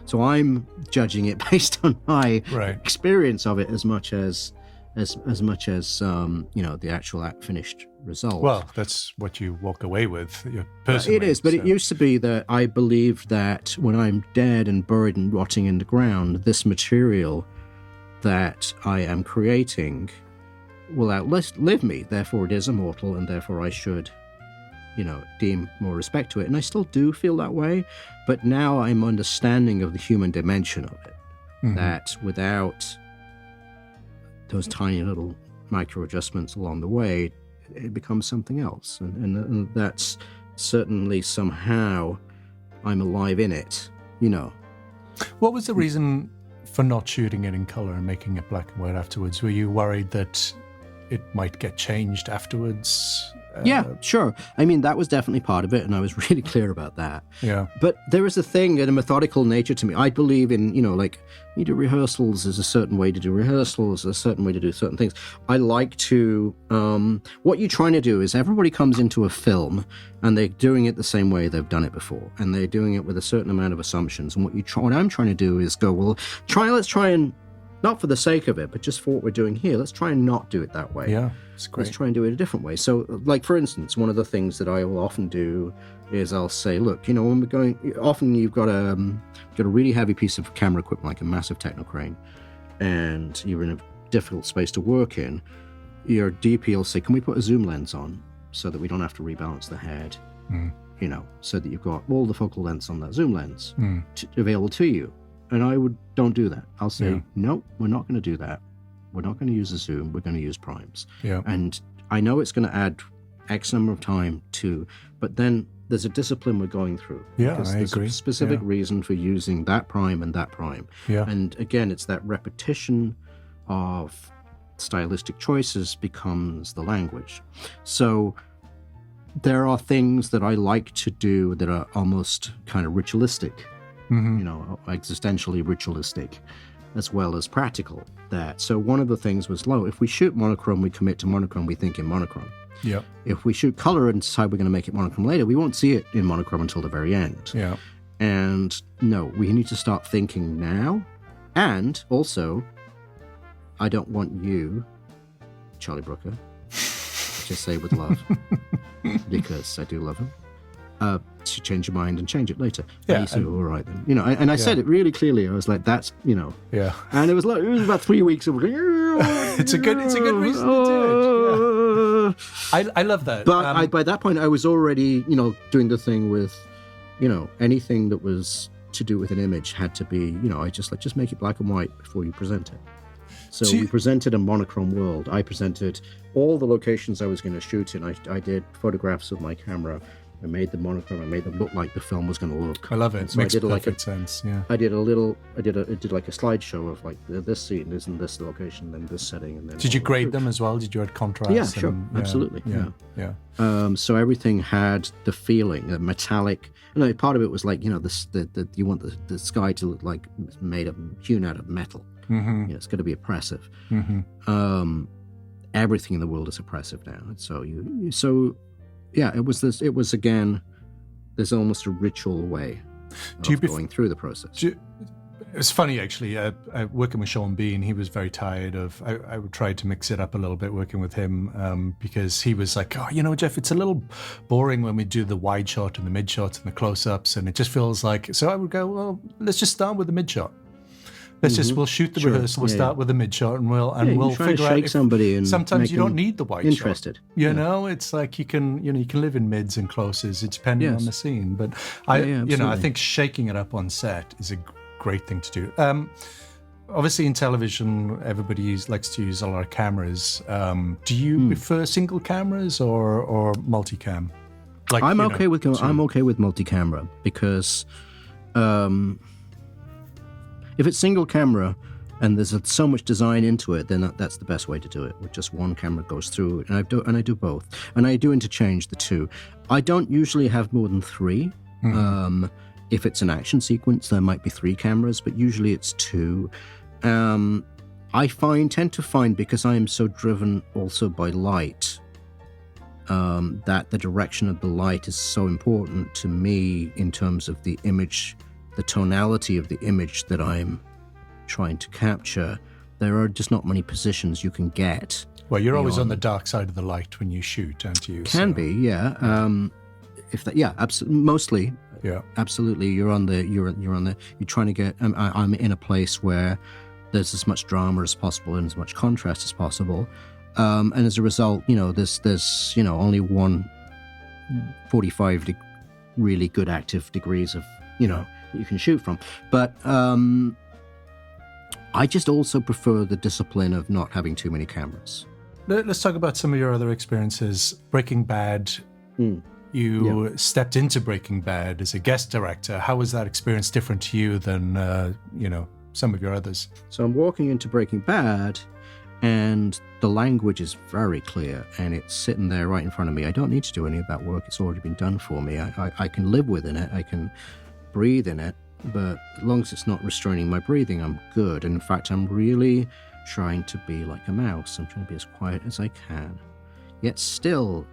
So I'm judging it based on my experience of it as much as the actual finished result. Well, that's what you walk away with personally. It is, but it used to be that I believed that when I'm dead and buried and rotting in the ground, this material that I am creating will outlive me. Therefore, it is immortal, and therefore I should, deem more respect to it. And I still do feel that way, but now I'm understanding of the human dimension of it. That without those tiny little micro adjustments along the way, it becomes something else, and that's certainly somehow I'm alive in it, you know. What was the reason for not shooting it in color and making it black and white afterwards? Were you worried that it might get changed afterwards? Yeah, sure. I mean, that was definitely part of it, and I was really clear about that. Yeah. But there is a thing, a methodical nature to me. I believe in, you know, like, you do rehearsals, there's a certain way to do rehearsals, there's a certain way to do certain things. I like to, what you're trying to do is everybody comes into a film, and they're doing it the same way they've done it before, and they're doing it with a certain amount of assumptions. And what I'm trying to do is go, well, let's try and, not for the sake of it, but just for what we're doing here, let's try and not do it that way. Yeah, it's great. Let's try and do it a different way. So, like, for instance, one of the things that I will often do is I'll say, look, you know, when we're going, often you've got a really heavy piece of camera equipment, like a massive techno crane, and you're in a difficult space to work in. Your DP will say, can we put a zoom lens on so that we don't have to rebalance the head, you know, so that you've got all the focal lengths on that zoom lens available to you. And I don't do that. I'll say, no, we're not going to do that. We're not going to use a zoom. We're going to use primes. Yeah. And I know it's going to add X number of time too, but then there's a discipline we're going through. Yeah, I agree. There's a specific reason for using that prime and that prime. Yeah. And again, it's that repetition of stylistic choices becomes the language. So there are things that I like to do that are almost kind of ritualistic. You know, existentially ritualistic, as well as practical. So one of the things was, if we shoot monochrome, we commit to monochrome, we think in monochrome. Yeah. If we shoot color and decide we're going to make it monochrome later, we won't see it in monochrome until the very end. Yeah. And no, we need to start thinking now. And also, I don't want you, Charlie Brooker, to say with love, because I do love him. To change your mind and change it later. Yeah. And he said, all right then. You know, and I said it really clearly. I was like, that's, you know. Yeah. And it was about 3 weeks of it's a good reason to do it. Yeah. I love that. But by that point I was already, you know, doing the thing with, you know, anything that was to do with an image had to be, you know, I just make it black and white before you present it. So we presented a monochrome world. I presented all the locations I was going to shoot in. I did photographs with my camera. I made the monochrome. I made them look like the film was going to look. I love it. So makes perfect sense. Yeah. I did like a slideshow of like this scene is in this location, then this setting, and then. Did you grade them as well? Did you add contrast? Yeah, sure, absolutely. Yeah. So everything had the feeling, a metallic. You know, part of it was like, you know, you want the sky to look like it's hewn out of metal. Mm-hmm. You know, it's going to be oppressive. Mm-hmm. Everything in the world is oppressive now. So yeah, it was again, there's almost a ritual way of going through the process. It's funny, actually, working with Sean Bean, he was very tired of, I would try to mix it up a little bit working with him, because he was like, oh, you know, Jeff, it's a little boring when we do the wide shot and the mid shots and the close-ups, and it just feels like, so I would go, well, let's just start with the mid shot. We'll shoot the rehearsal, we'll start with the mid shot, and we'll figure out if somebody and sometimes you don't need the wide interested. Shot. You know, it's like you can live in mids and closes, it's depending on the scene. But I think shaking it up on set is a great thing to do. Obviously in television, everybody likes to use a lot of cameras. Do you prefer single cameras or multicam? Like, I'm okay with multi-camera because if it's single camera and there's so much design into it, then that's the best way to do it. With just one camera goes through, and I do both, and I do interchange the two. I don't usually have more than three. If it's an action sequence, there might be 3 cameras, but usually it's 2. I tend to find, because I am so driven also by light, that the direction of the light is so important to me in terms of the image, the tonality of the image that I'm trying to capture. There are just not many positions you can get. Well, you're always on the dark side of the light when you shoot, aren't you? Can be, yeah. Mostly. Yeah, absolutely. You're trying to get. I'm in a place where there's as much drama as possible and as much contrast as possible, and as a result, there's only 145 really good active degrees of that you can shoot from. But I just also prefer the discipline of not having too many cameras. Let's talk about some of your other experiences. Breaking Bad. you stepped into Breaking Bad as a guest director. How was that experience different to you than, some of your others? So I'm walking into Breaking Bad, and the language is very clear, and it's sitting there right in front of me. I don't need to do any of that work. It's already been done for me. I can live within it. I can breathe in it, but as long as it's not restraining my breathing, I'm good. And in fact, I'm really trying to be like a mouse. I'm trying to be as quiet as I can. Yet still,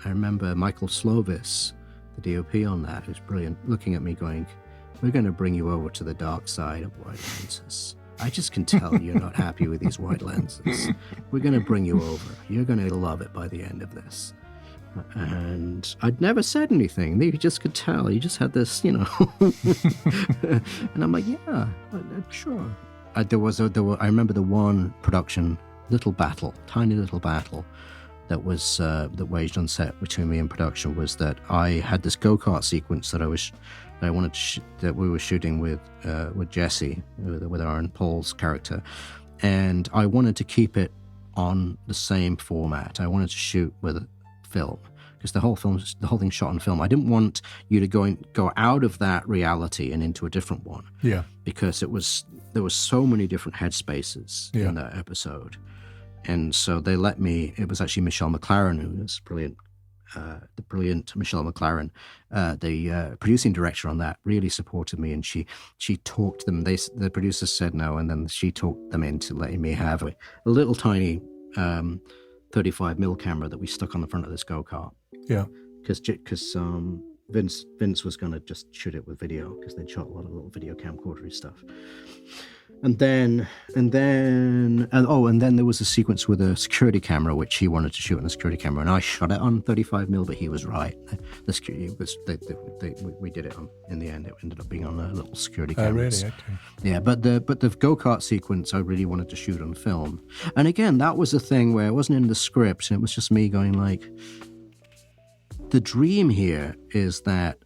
I remember Michael Slovis, the DOP on that, who's brilliant, looking at me going, "We're going to bring you over to the dark side of wide lenses. I just can tell you're not happy with these wide lenses. We're going to bring you over. You're going to love it by the end of this." And I'd never said anything. You just could tell. You just had this, And I'm like, yeah, sure. I remember the one production, tiny little battle, that was that waged on set between me and production, was that I had this go-kart sequence that that we were shooting with Jesse, with Aaron Paul's character, and I wanted to keep it on the same format. I wanted to shoot with film, because the whole thing's shot on film. I didn't want you to go out of that reality and into a different one. Yeah. Because there were so many different headspaces in that episode. And so they let me, it was actually Michelle McLaren, who was brilliant, the brilliant Michelle McLaren, the producing director on that, really supported me, and she talked them. The producers said no, and then she talked them into letting me have a little tiny 35mm camera that we stuck on the front of this go-kart. Yeah. Because Vince was going to just shoot it with video, because they'd shot a lot of little video camcordery stuff. And then there was a sequence with a security camera, which he wanted to shoot on a security camera, and I shot it on 35mm, but he was right. The security we did it on, in the end. It ended up being on a little security camera. Oh, really? Okay. Yeah, but the go-kart sequence I really wanted to shoot on film. And again, that was a thing where it wasn't in the script, and it was just me going like, the dream here is that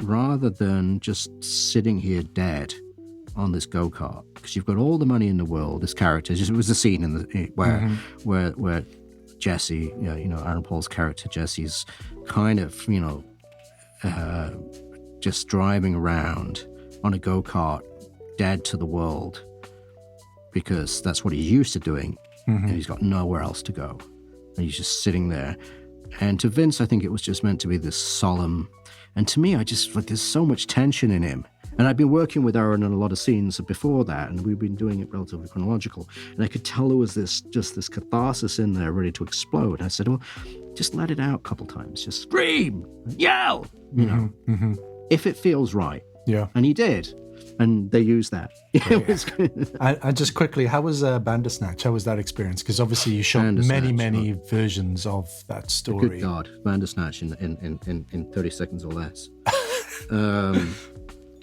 rather than just sitting here dead on this go-kart, because you've got all the money in the world, this character, it was a scene where Jesse, Aaron Paul's character, Jesse's kind of, just driving around on a go-kart, dead to the world, because that's what he's used to doing, and he's got nowhere else to go, and he's just sitting there. And to Vince, I think it was just meant to be this solemn, and to me, I just, like, there's so much tension in him. And I've been working with Aaron on a lot of scenes before that, and we've been doing it relatively chronological. And I could tell there was this catharsis in there ready to explode. I said, well, just let it out a couple times. Just scream, yell, if it feels right. Yeah. And he did. And they used that. And just quickly, how was Bandersnatch? How was that experience? Because obviously you shot many versions of that story. Good God, Bandersnatch in 30 seconds or less.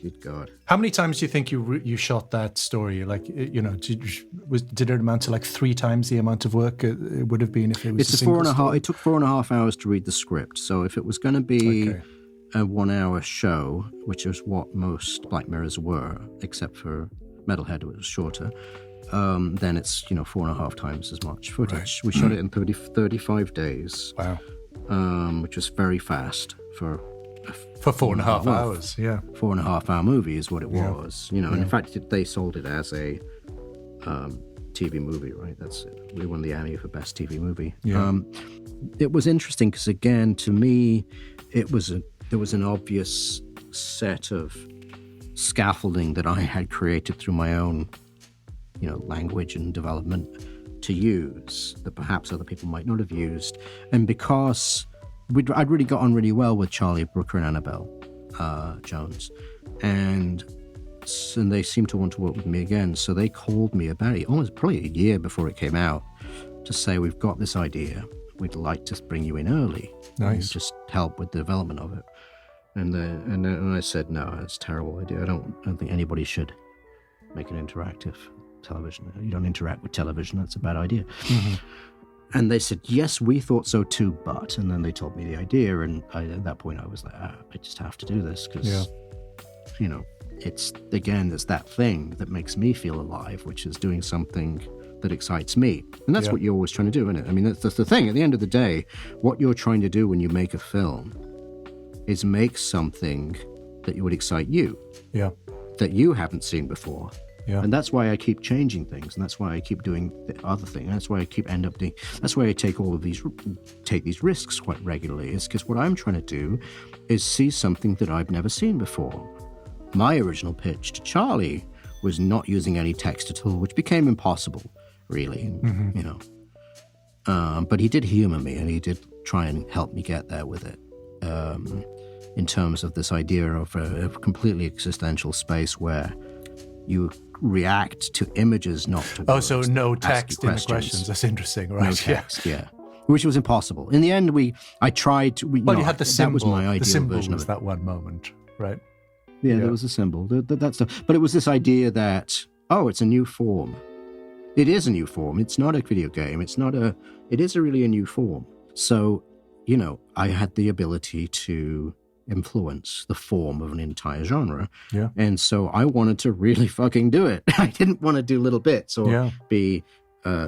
Good God. How many times do you think you shot that story? Like, did it amount to like 3 times the amount of work it would have been if it was It's a 4.5. It took 4.5 hours to read the script. So if it was going to be a 1-hour show, which is what most Black Mirrors were, except for Metalhead, which was shorter, then it's 4.5 times as much footage. Right. We shot it in 35 days. Wow. Which was very fast for 4.5 hours. Yeah, 4.5 hour movie is what it was. And in fact, they sold it as a TV movie, right? We won the Emmy for best TV movie. Yeah. It was interesting because, again, to me, there was an obvious set of scaffolding that I had created through my own, language and development to use that perhaps other people might not have used, and because I'd really got on really well with Charlie Brooker and Annabelle Jones, and they seemed to want to work with me again. So they called me probably a year before it came out to say, we've got this idea. We'd like to bring you in early. Nice. And just help with the development of it. And I said, no, that's a terrible idea. I don't think anybody should make an interactive television. You don't interact with television. That's a bad idea. Mm-hmm. And they said, yes, we thought so too, but, and then they told me the idea, and at that point I was like, I just have to do this, because, it's that thing that makes me feel alive, which is doing something that excites me. And that's what you're always trying to do, isn't it? I mean, that's the thing. At the end of the day, what you're trying to do when you make a film is make something that would excite you. Yeah. That you haven't seen before. Yeah. And that's why I keep changing things, and that's why I keep doing the other thing. And that's why I that's why I take these risks quite regularly, is because what I'm trying to do is see something that I've never seen before. My original pitch to Charlie was not using any text at all, which became impossible, really, you know. But he did humor me, and he did try and help me get there with it, in terms of this idea of a completely existential space where you react to images, not to words. So no text in the questions. That's interesting, right? No text, yeah. Which was impossible. In the end, I tried to... you had the symbol. That was my ideal version of it. That one moment, right? Yeah, there was a symbol. That stuff. But it was this idea that, it's a new form. It is a new form. It's not a video game. It is really a new form. So, you know, I had the ability to influence the form of an entire genre. Yeah. And so I wanted to really fucking do it. I didn't want to do little bits or be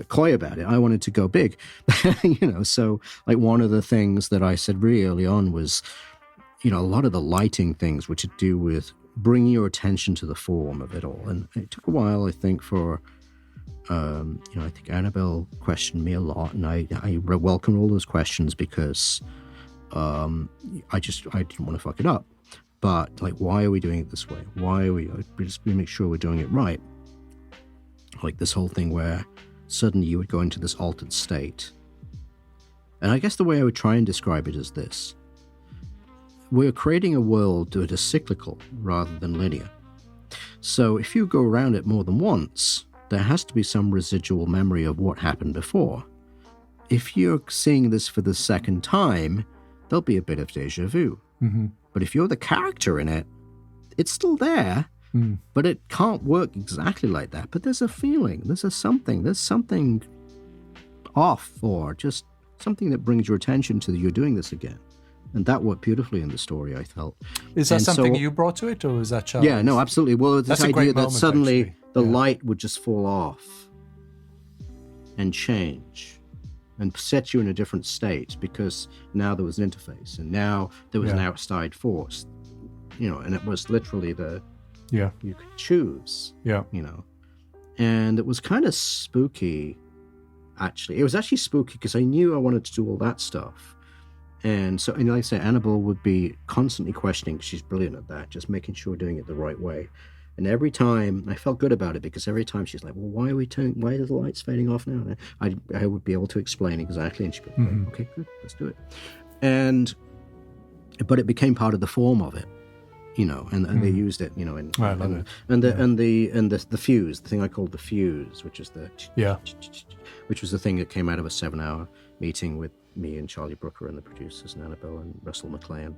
coy about it. I wanted to go big. You know, so like one of the things that I said really early on was, you know, a lot of the lighting things were to do with bringing your attention to the form of it all. And it took a while, I think, for, you know, I think Annabelle questioned me a lot, and I welcomed all those questions because I didn't want to fuck it up. But like, why are we doing it this way? Why are we just make sure we're doing it right? Like this whole thing where suddenly you would go into this altered state. And I guess the way I would try and describe it is this. We're creating a world that is cyclical rather than linear. So if you go around it more than once, there has to be some residual memory of what happened before. If you're seeing this for the second time, there'll be a bit of deja vu. Mm-hmm. But if you're the character in it, it's still there, but it can't work exactly like that. But there's a feeling, there's something off, or just something that brings your attention to you're doing this again. And that worked beautifully in the story, I felt. Is that something you brought to it, or is that Charlie's? Yeah, no, absolutely. Well, this idea that suddenly the light would just fall off and change and set you in a different state, because now there was an interface, and now there was an outside force, you know, and it was literally you could choose, you know. And it was kind of spooky, actually. It was actually spooky because I knew I wanted to do all that stuff. And so, and like I say, Annabelle would be constantly questioning, she's brilliant at that, just making sure we're doing it the right way. And every time, I felt good about it, because every time she's like, well, why are the lights fading off now? I would be able to explain exactly, and she'd be like, okay, good, let's do it. But it became part of the form of it, you know, and they used it, you know, and the fuse, the thing I called the fuse, which is which was the thing that came out of a 7-hour meeting with me and Charlie Brooker and the producers and Annabelle and Russell McLean.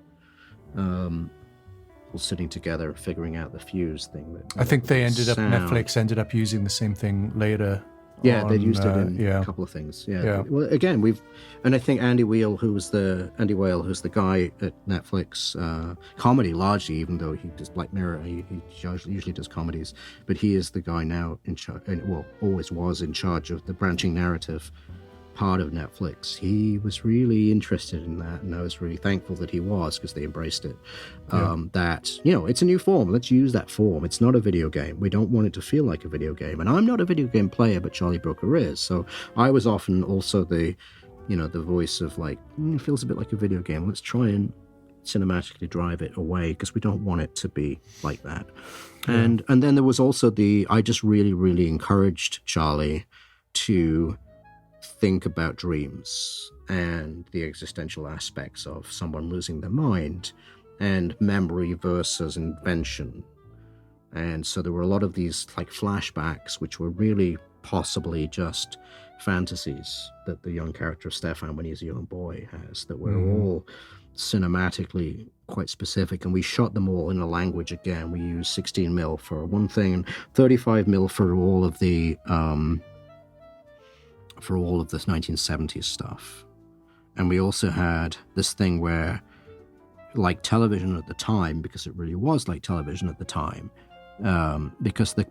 All sitting together figuring out the fuse thing. I think Netflix ended up using the same thing later. Yeah, they used it in a couple of things. Yeah. Well, again, and I think Andy Whale, who's the guy at Netflix, comedy largely, even though he does Black Mirror, he usually does comedies, but he is the guy now in charge, always was in charge of the branching narrative part of Netflix. He was really interested in that, and I was really thankful that he was, because they embraced it. That, you know, it's a new form, let's use that form. It's not a video game. We don't want it to feel like a video game, and I'm not a video game player, but Charlie Brooker is, so I was often also the voice of like, it feels a bit like a video game, let's try and cinematically drive it away, because we don't want it to be like that. And then there was also I just really, really encouraged Charlie to think about dreams and the existential aspects of someone losing their mind, and memory versus invention. And so there were a lot of these like flashbacks, which were really possibly just fantasies that the young character of Stefan, when he's a young boy, has, that were all cinematically quite specific. And we shot them all in a language, again, we used 16mm for one thing and 35mm for all of this 1970s stuff. And we also had this thing where, like television at the time, because it really was like television at the time, because the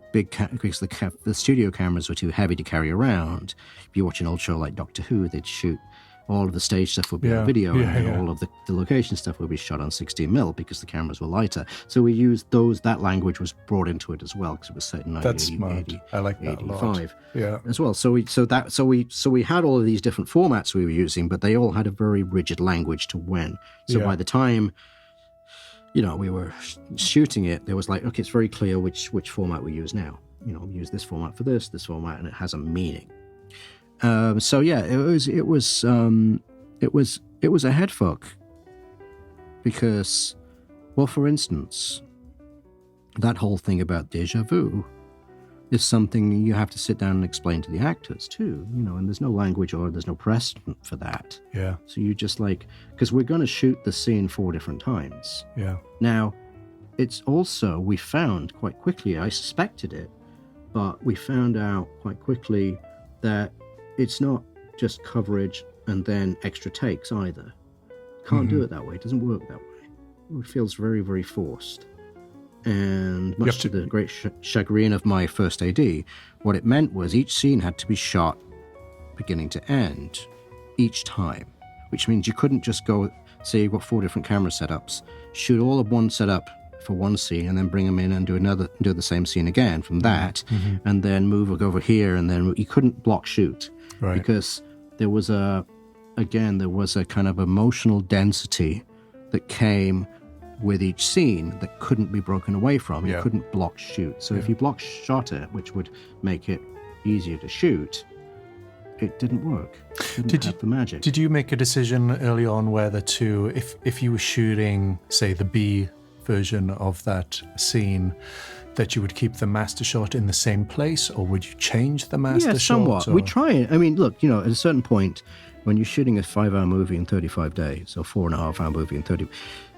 studio cameras were too heavy to carry around. If you watch an old show like Doctor Who, they'd shoot all of the stage stuff would be on video, and all of the location stuff would be shot on 16mm because the cameras were lighter. So we used that language was brought into it as well, because it was set in 1980, I like that 85 as well. So we had all of these different formats we were using, but they all had a very rigid language to when. So by the time we were shooting it, there was like, okay, it's very clear which format we use now. We use this format for this format, and it has a meaning. It was a head fuck, because, well, for instance, that whole thing about déjà vu is something you have to sit down and explain to the actors too, and there's no language or there's no precedent for that. Yeah. So you just because we're going to shoot the scene 4 different times. Yeah. Now, it's also, we found quite quickly, I suspected it, but we found out quite quickly that it's not just coverage and then extra takes either. Can't do it that way. It doesn't work that way. It feels very, very forced. And much to the great chagrin of my first AD, what it meant was each scene had to be shot beginning to end each time, which means you couldn't just go, say you've got 4 different camera setups, shoot all of one setup for one scene and then bring them in and do the same scene again from that, and then move over here, and then you couldn't block shoot. Right. Because there was a kind of emotional density that came with each scene that couldn't be broken away from. You couldn't block shoot. So if you block shot it, which would make it easier to shoot, it didn't work. It didn't have the magic. Did you make a decision early on whether to, if you were shooting, say, the B version of that scene, that you would keep the master shot in the same place, or would you change the master shot? Yeah, somewhat. We try it. I mean, look, at a certain point, when you're shooting a 5-hour movie in 35 days, or 4.5-hour movie in 30,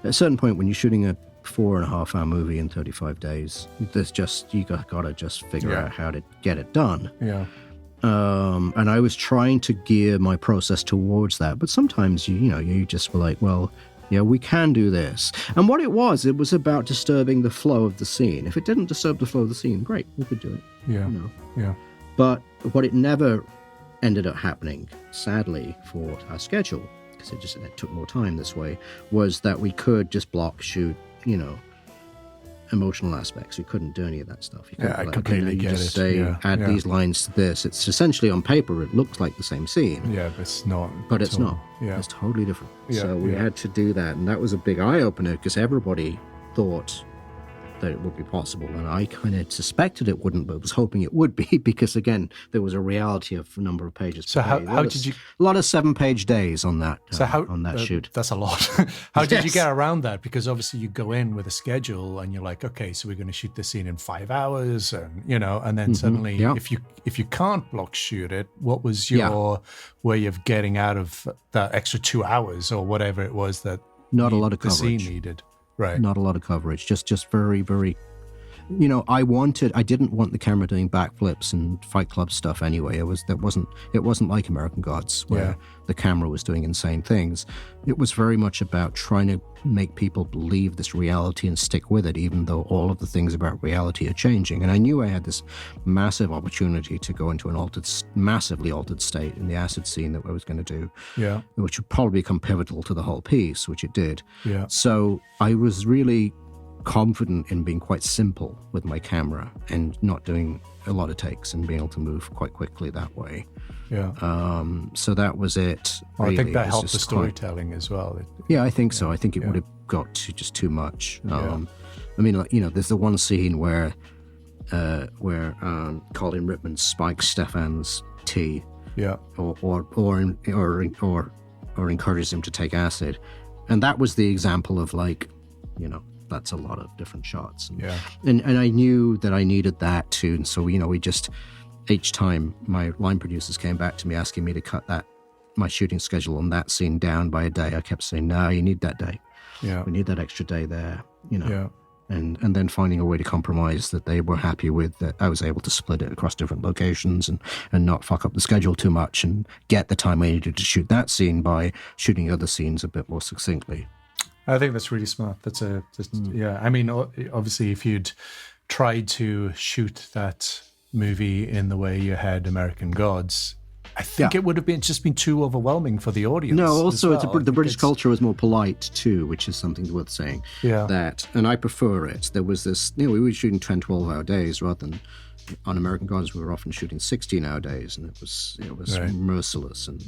at a certain point when you're shooting a 4.5-hour movie in 35 days, there's just, you gotta just figure out how to get it done. Yeah. And I was trying to gear my process towards that, but sometimes you just were like, well, yeah, we can do this. And what it was about disturbing the flow of the scene. If it didn't disturb the flow of the scene, great, we could do it. Yeah. Yeah. But what it never ended up happening, sadly, for our schedule, because it took more time this way, was that we could just block shoot, emotional aspects. We couldn't do any of that stuff. I completely get just it. Say, add these lines to this. It's essentially on paper, it looks like the same scene. Yeah, but it's not. But it's not. Yeah. It's totally different. Yeah, so we had to do that. And that was a big eye-opener, because everybody thought that it would be possible. And I kind of suspected it wouldn't, but was hoping it would be, because, again, there was a reality of a number of pages. So how did you... A lot of 7-page days on that, on that shoot. That's a lot. How did you get around that? Because obviously you go in with a schedule and you're like, okay, so we're going to shoot this scene in 5 hours, and, and then suddenly if you can't block shoot it, what was your way of getting out of that extra 2 hours or whatever it was that not a lot of coverage. The scene needed? Right. Not a lot of coverage, just very, very, I didn't want the camera doing backflips and Fight Club stuff anyway. It wasn't like American Gods, where the camera was doing insane things. It was very much about trying to make people believe this reality and stick with it, even though all of the things about reality are changing. And I knew I had this massive opportunity to go into an massively altered state in the acid scene that I was going to do, which would probably become pivotal to the whole piece, which it did. Yeah. So I was really confident in being quite simple with my camera and not doing a lot of takes and being able to move quite quickly that way. Yeah. So that was it. Well, really. I think that helped the storytelling as well. I think so. I think it would have got to just too much. I mean, there's the one scene where Colin Rittman spikes Stefan's tea. Yeah. Or encourages him to take acid, and that was the example of that's a lot of different shots. And I knew that I needed that too. And so, we just, each time my line producers came back to me asking me to cut my shooting schedule on that scene down by a day, I kept saying, no, you need that day. Yeah. We need that extra day there, And then finding a way to compromise that they were happy with, that I was able to split it across different locations and not fuck up the schedule too much and get the time I needed to shoot that scene by shooting other scenes a bit more succinctly. I think that's really smart. I mean, obviously, if you'd tried to shoot that movie in the way you had American Gods, I think it would have been too overwhelming for the audience. No, also well. the British culture was more polite too, which is something worth saying. Yeah. And I prefer it. There was this, we were shooting 10, 12-hour days rather than on American Gods. We were often shooting 16-hour days, and it was right. merciless, and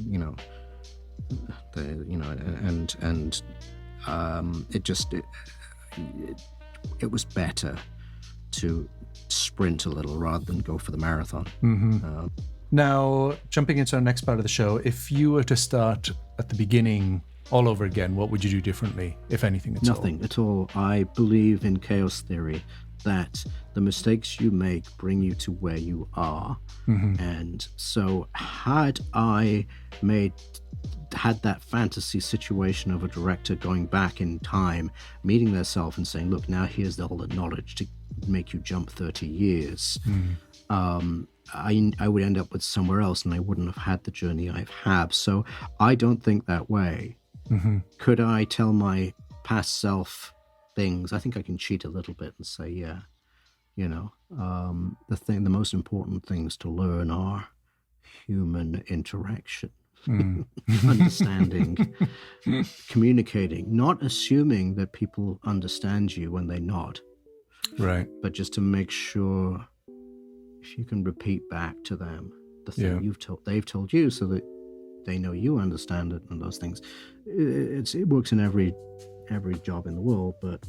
it was better to sprint a little rather than go for the marathon. Mm-hmm. Now, jumping into our next part of the show, if you were to start at the beginning all over again, what would you do differently, if anything at all? Nothing at all. I believe in chaos theory, that the mistakes you make bring you to where you are. Mm-hmm. And so had I had that fantasy situation of a director going back in time, meeting their self and saying, look, now here's all the knowledge to make you jump 30 years. Mm. I would end up with somewhere else, and I wouldn't have had the journey I've had. So I don't think that way. Mm-hmm. Could I tell my past self things? I think I can cheat a little bit and say, the most important things to learn are human interaction. Understanding, communicating, not assuming that people understand you when they're not, right? But just to make sure if you can repeat back to them the thing they've told you, so that they know you understand it, and those things. It works in every job in the world, but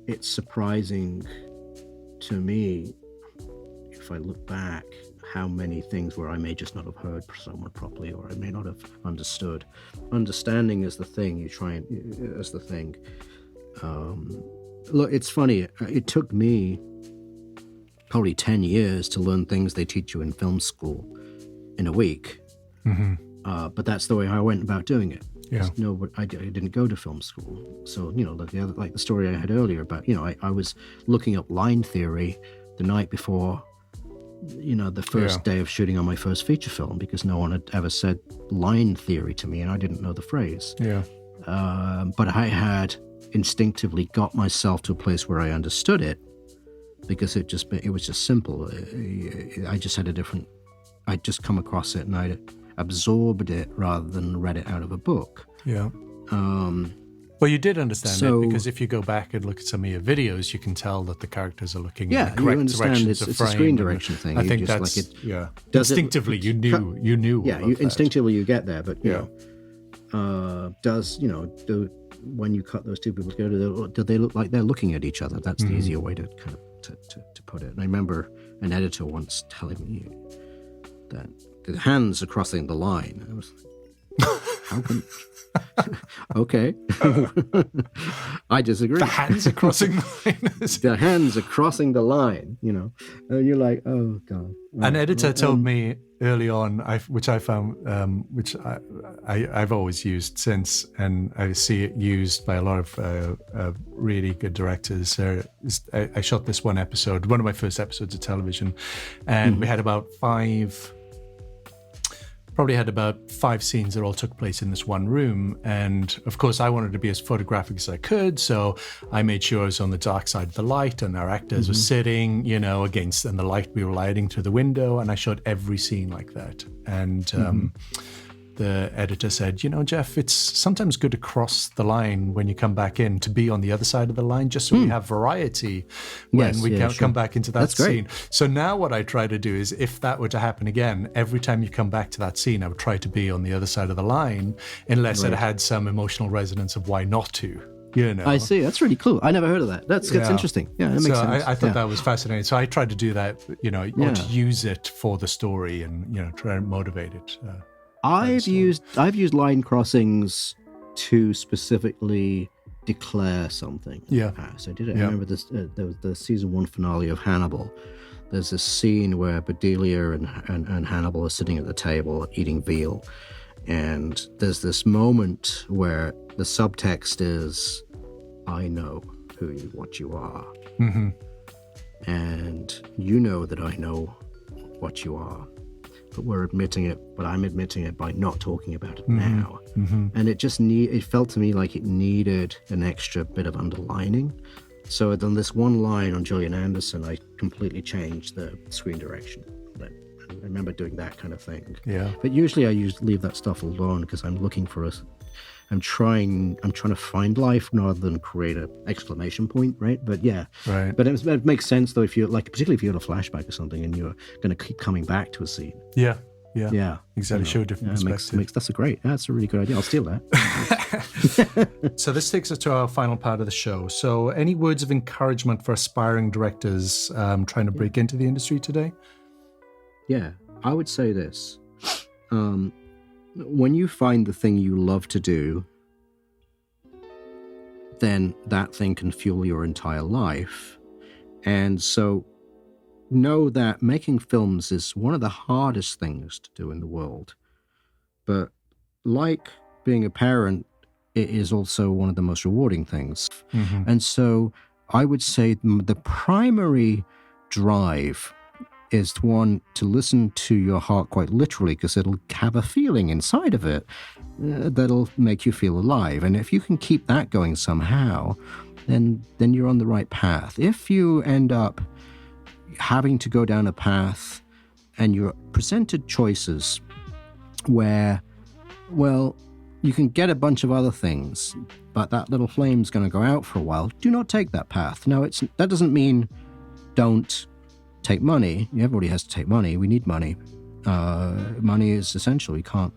it's surprising to me if I look back how many things where I may just not have heard someone properly, or I may not have understood. Understanding is the thing. You try and as the thing. Look, it's funny. It took me probably 10 years to learn things they teach you in film school in a week. Mm-hmm. But that's the way I went about doing it. Yeah. No, I didn't go to film school. So, like the story I had earlier about, I was looking up line theory the night before, the first day of shooting on my first feature film, because no one had ever said line theory to me, and I didn't know the phrase. Yeah. But I had instinctively got myself to a place where I understood it, because it was just simple. I just had I'd just come across it and I absorbed it rather than read it out of a book. Yeah. Well, you did understand it, because if you go back and look at some of your videos, you can tell that the characters are looking in the correct directions of frame. It's a screen direction thing. I think that's, instinctively you knew. Yeah, instinctively you get there, but, when you cut those two people together, do they look like they're looking at each other? That's the easier way to kind of to put it. And I remember an editor once telling me that the hands are crossing the line. I was like, how can... Okay. I disagree. The hands are crossing the line. The hands are crossing the line, and you're like, oh, God. An editor told me early on, which I found, which I've always used since, and I see it used by a lot of really good directors. I shot this one of my first episodes of television, and we had about five scenes that all took place in this one room. And of course, I wanted to be as photographic as I could. So I made sure I was on the dark side of the light, and our actors were sitting, against, and the light, we were lighting through the window. And I shot every scene like that. And the editor said, Jeff, it's sometimes good to cross the line when you come back in, to be on the other side of the line, just so we have variety when we come back into that scene. So now what I try to do is, if that were to happen again, every time you come back to that scene, I would try to be on the other side of the line, unless it had some emotional resonance of why not to. I see. That's really cool. I never heard of that. That's interesting. Yeah, that makes sense. I thought that was fascinating. So I tried to do that, or to use it for the story, and try to motivate it. I've used line crossings to specifically declare something. Yeah. So I did it. I remember this. The season 1 finale of Hannibal. There's this scene where Bedelia and Hannibal are sitting at the table eating veal, and there's this moment where the subtext is, "I know what you are, and you know that I know what you are." But we're admitting it, but I'm admitting it by not talking about it now. And it felt to me like it needed an extra bit of underlining So then this one line on Gillian Anderson, I completely changed the screen direction. I remember doing that kind of thing. Yeah. But usually I leave that stuff alone because I'm looking for I'm trying to find life rather than create an exclamation point, right? But yeah. Right. But it makes sense though, if you're particularly if you're in a flashback or something and you're going to keep coming back to a scene. Yeah. Yeah. Exactly. Show a different perspective. That's a really good idea. I'll steal that. So this takes us to our final part of the show. So any words of encouragement for aspiring directors trying to break into the industry today? Yeah, I would say this. When you find the thing you love to do, then that thing can fuel your entire life. And so know that making films is one of the hardest things to do in the world. But like being a parent, it is also one of the most rewarding things. Mm-hmm. And so I would say the primary drive is one to listen to your heart quite literally, because it'll have a feeling inside of it that'll make you feel alive. And if you can keep that going somehow, then you're on the right path. If you end up having to go down a path and you're presented choices where, well, you can get a bunch of other things, but that little flame's going to go out for a while, do not take that path. Now, that doesn't mean don't take money. Everybody has to take money. We need money. Money is essential. You can't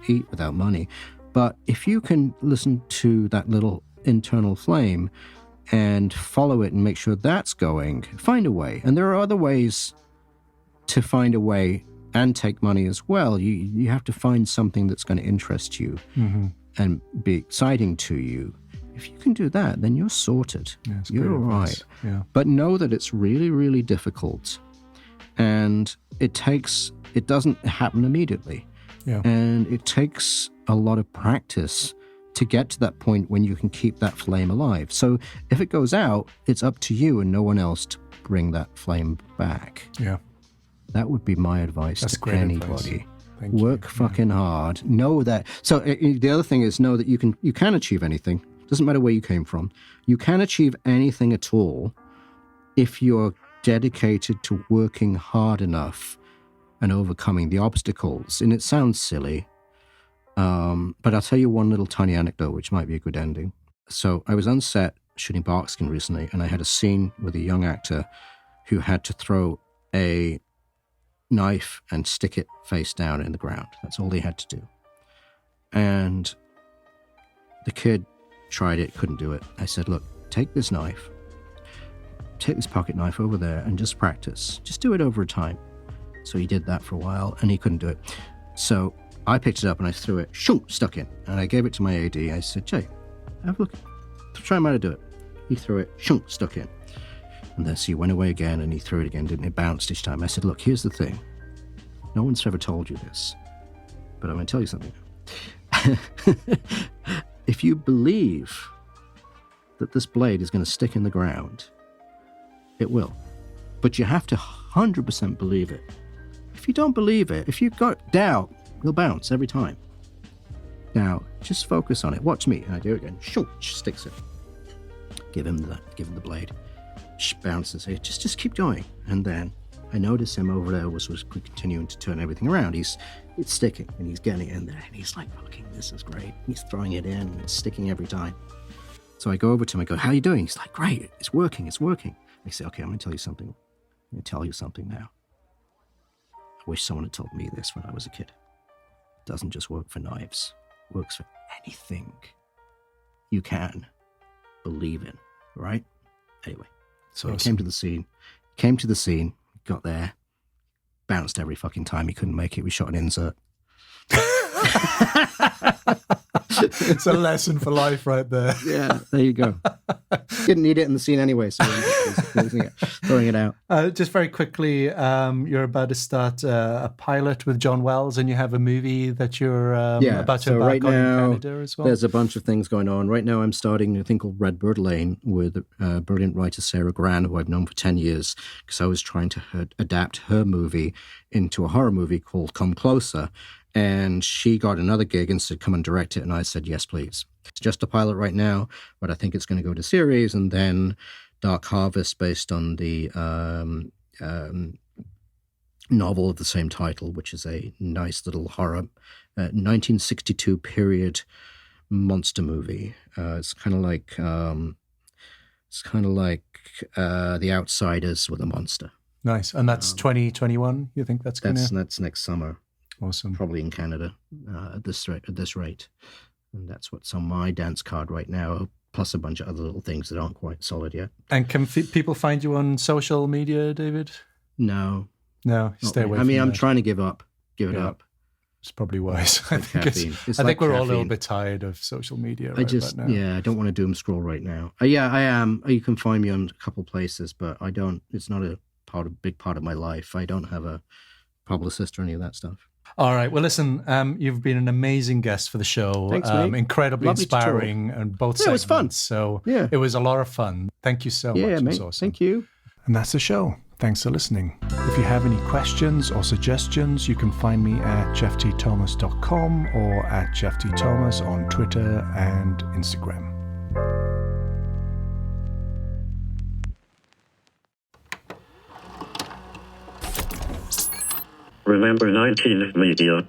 eat without money. But if you can listen to that little internal flame and follow it and make sure that's going, find a way. And there are other ways to find a way and take money as well. You have to find something that's going to interest you and be exciting to you. If you can do that, then you're sorted. Yeah, you're all right. Yeah. But know that it's really, really difficult. And it doesn't happen immediately. Yeah. And it takes a lot of practice to get to that point when you can keep that flame alive. So if it goes out, it's up to you and no one else to bring that flame back. Yeah. That would be my advice to anybody. Work fucking hard. Know that. So the other thing is know that you can achieve anything. Doesn't matter where you came from. You can achieve anything at all if you're dedicated to working hard enough and overcoming the obstacles. And it sounds silly, but I'll tell you one little tiny anecdote which might be a good ending. So I was on set shooting Barkskin recently, and I had a scene with a young actor who had to throw a knife and stick it face down in the ground. That's all he had to do. And the kid tried it, couldn't do it. I said, look, take this pocket knife over there and just practice. Just do it over time. So he did that for a while and he couldn't do it. So I picked it up and I threw it, stuck in. And I gave it to my AD. I said, Jay, have a look. Try him how to do it. He threw it, stuck in. And then so he went away again and he threw it again, didn't it? Bounced each time. I said, look, here's the thing. No one's ever told you this, but I'm going to tell you something. If you believe that this blade is going to stick in the ground, it will. But you have to 100% believe it. If you don't believe it, if you've got doubt, you'll bounce every time. Now, just focus on it. Watch me. And I do it again. Sticks it. Give him the blade. Bounces it. Just keep going. And then I notice him over there was continuing to turn everything around. It's sticking, and he's getting it in there, and he's like, fucking, this is great. He's throwing it in, and it's sticking every time. So I go over to him, I go, how are you doing? He's like, great, it's working. I say, okay, I'm going to tell you something. I'm going to tell you something now. I wish someone had told me this when I was a kid. It doesn't just work for knives. It works for anything you can believe in, right? Anyway, so he came to the scene, got there, bounced every fucking time. He couldn't make it. We shot an insert. It's a lesson for life right there. Yeah, there you go. Didn't need it in the scene anyway, so throwing it out. Just very quickly, you're about to start a pilot with John Wells, and you have a movie that you're about to embark on in Canada as well. There's a bunch of things going on. Right now I'm starting a thing called Redbird Lane with brilliant writer Sarah Gran, who I've known for 10 years, because I was trying to adapt her movie into a horror movie called Come Closer. And she got another gig and said, come and direct it. And I said, yes, please. It's just a pilot right now, but I think it's going to go to series. And then Dark Harvest, based on the novel of the same title, which is a nice little horror 1962 period monster movie. It's kind of like The Outsiders with a monster. Nice. And that's 2021. You think that's that's next summer? Awesome. Probably in Canada at this rate, and that's what's on my dance card right now. Plus a bunch of other little things that aren't quite solid yet. And can people find you on social media, David? No, stay away. I'm trying to give it up. It's probably wise. I think we're all a little bit tired of social media. I don't want to doom scroll right now. I am. You can find me on a couple places, but I don't. It's not a big part of my life. I don't have a publicist or any of that stuff. All right. Well, listen, you've been an amazing guest for the show. Thanks, mate. Incredibly Lovely inspiring, and both segments. It was fun. So it was a lot of fun. Thank you so much. Yeah, mate. Awesome. Thank you. And that's the show. Thanks for listening. If you have any questions or suggestions, you can find me at jeffthomas.com or at jeffthomas on Twitter and Instagram. Remember 19 Media.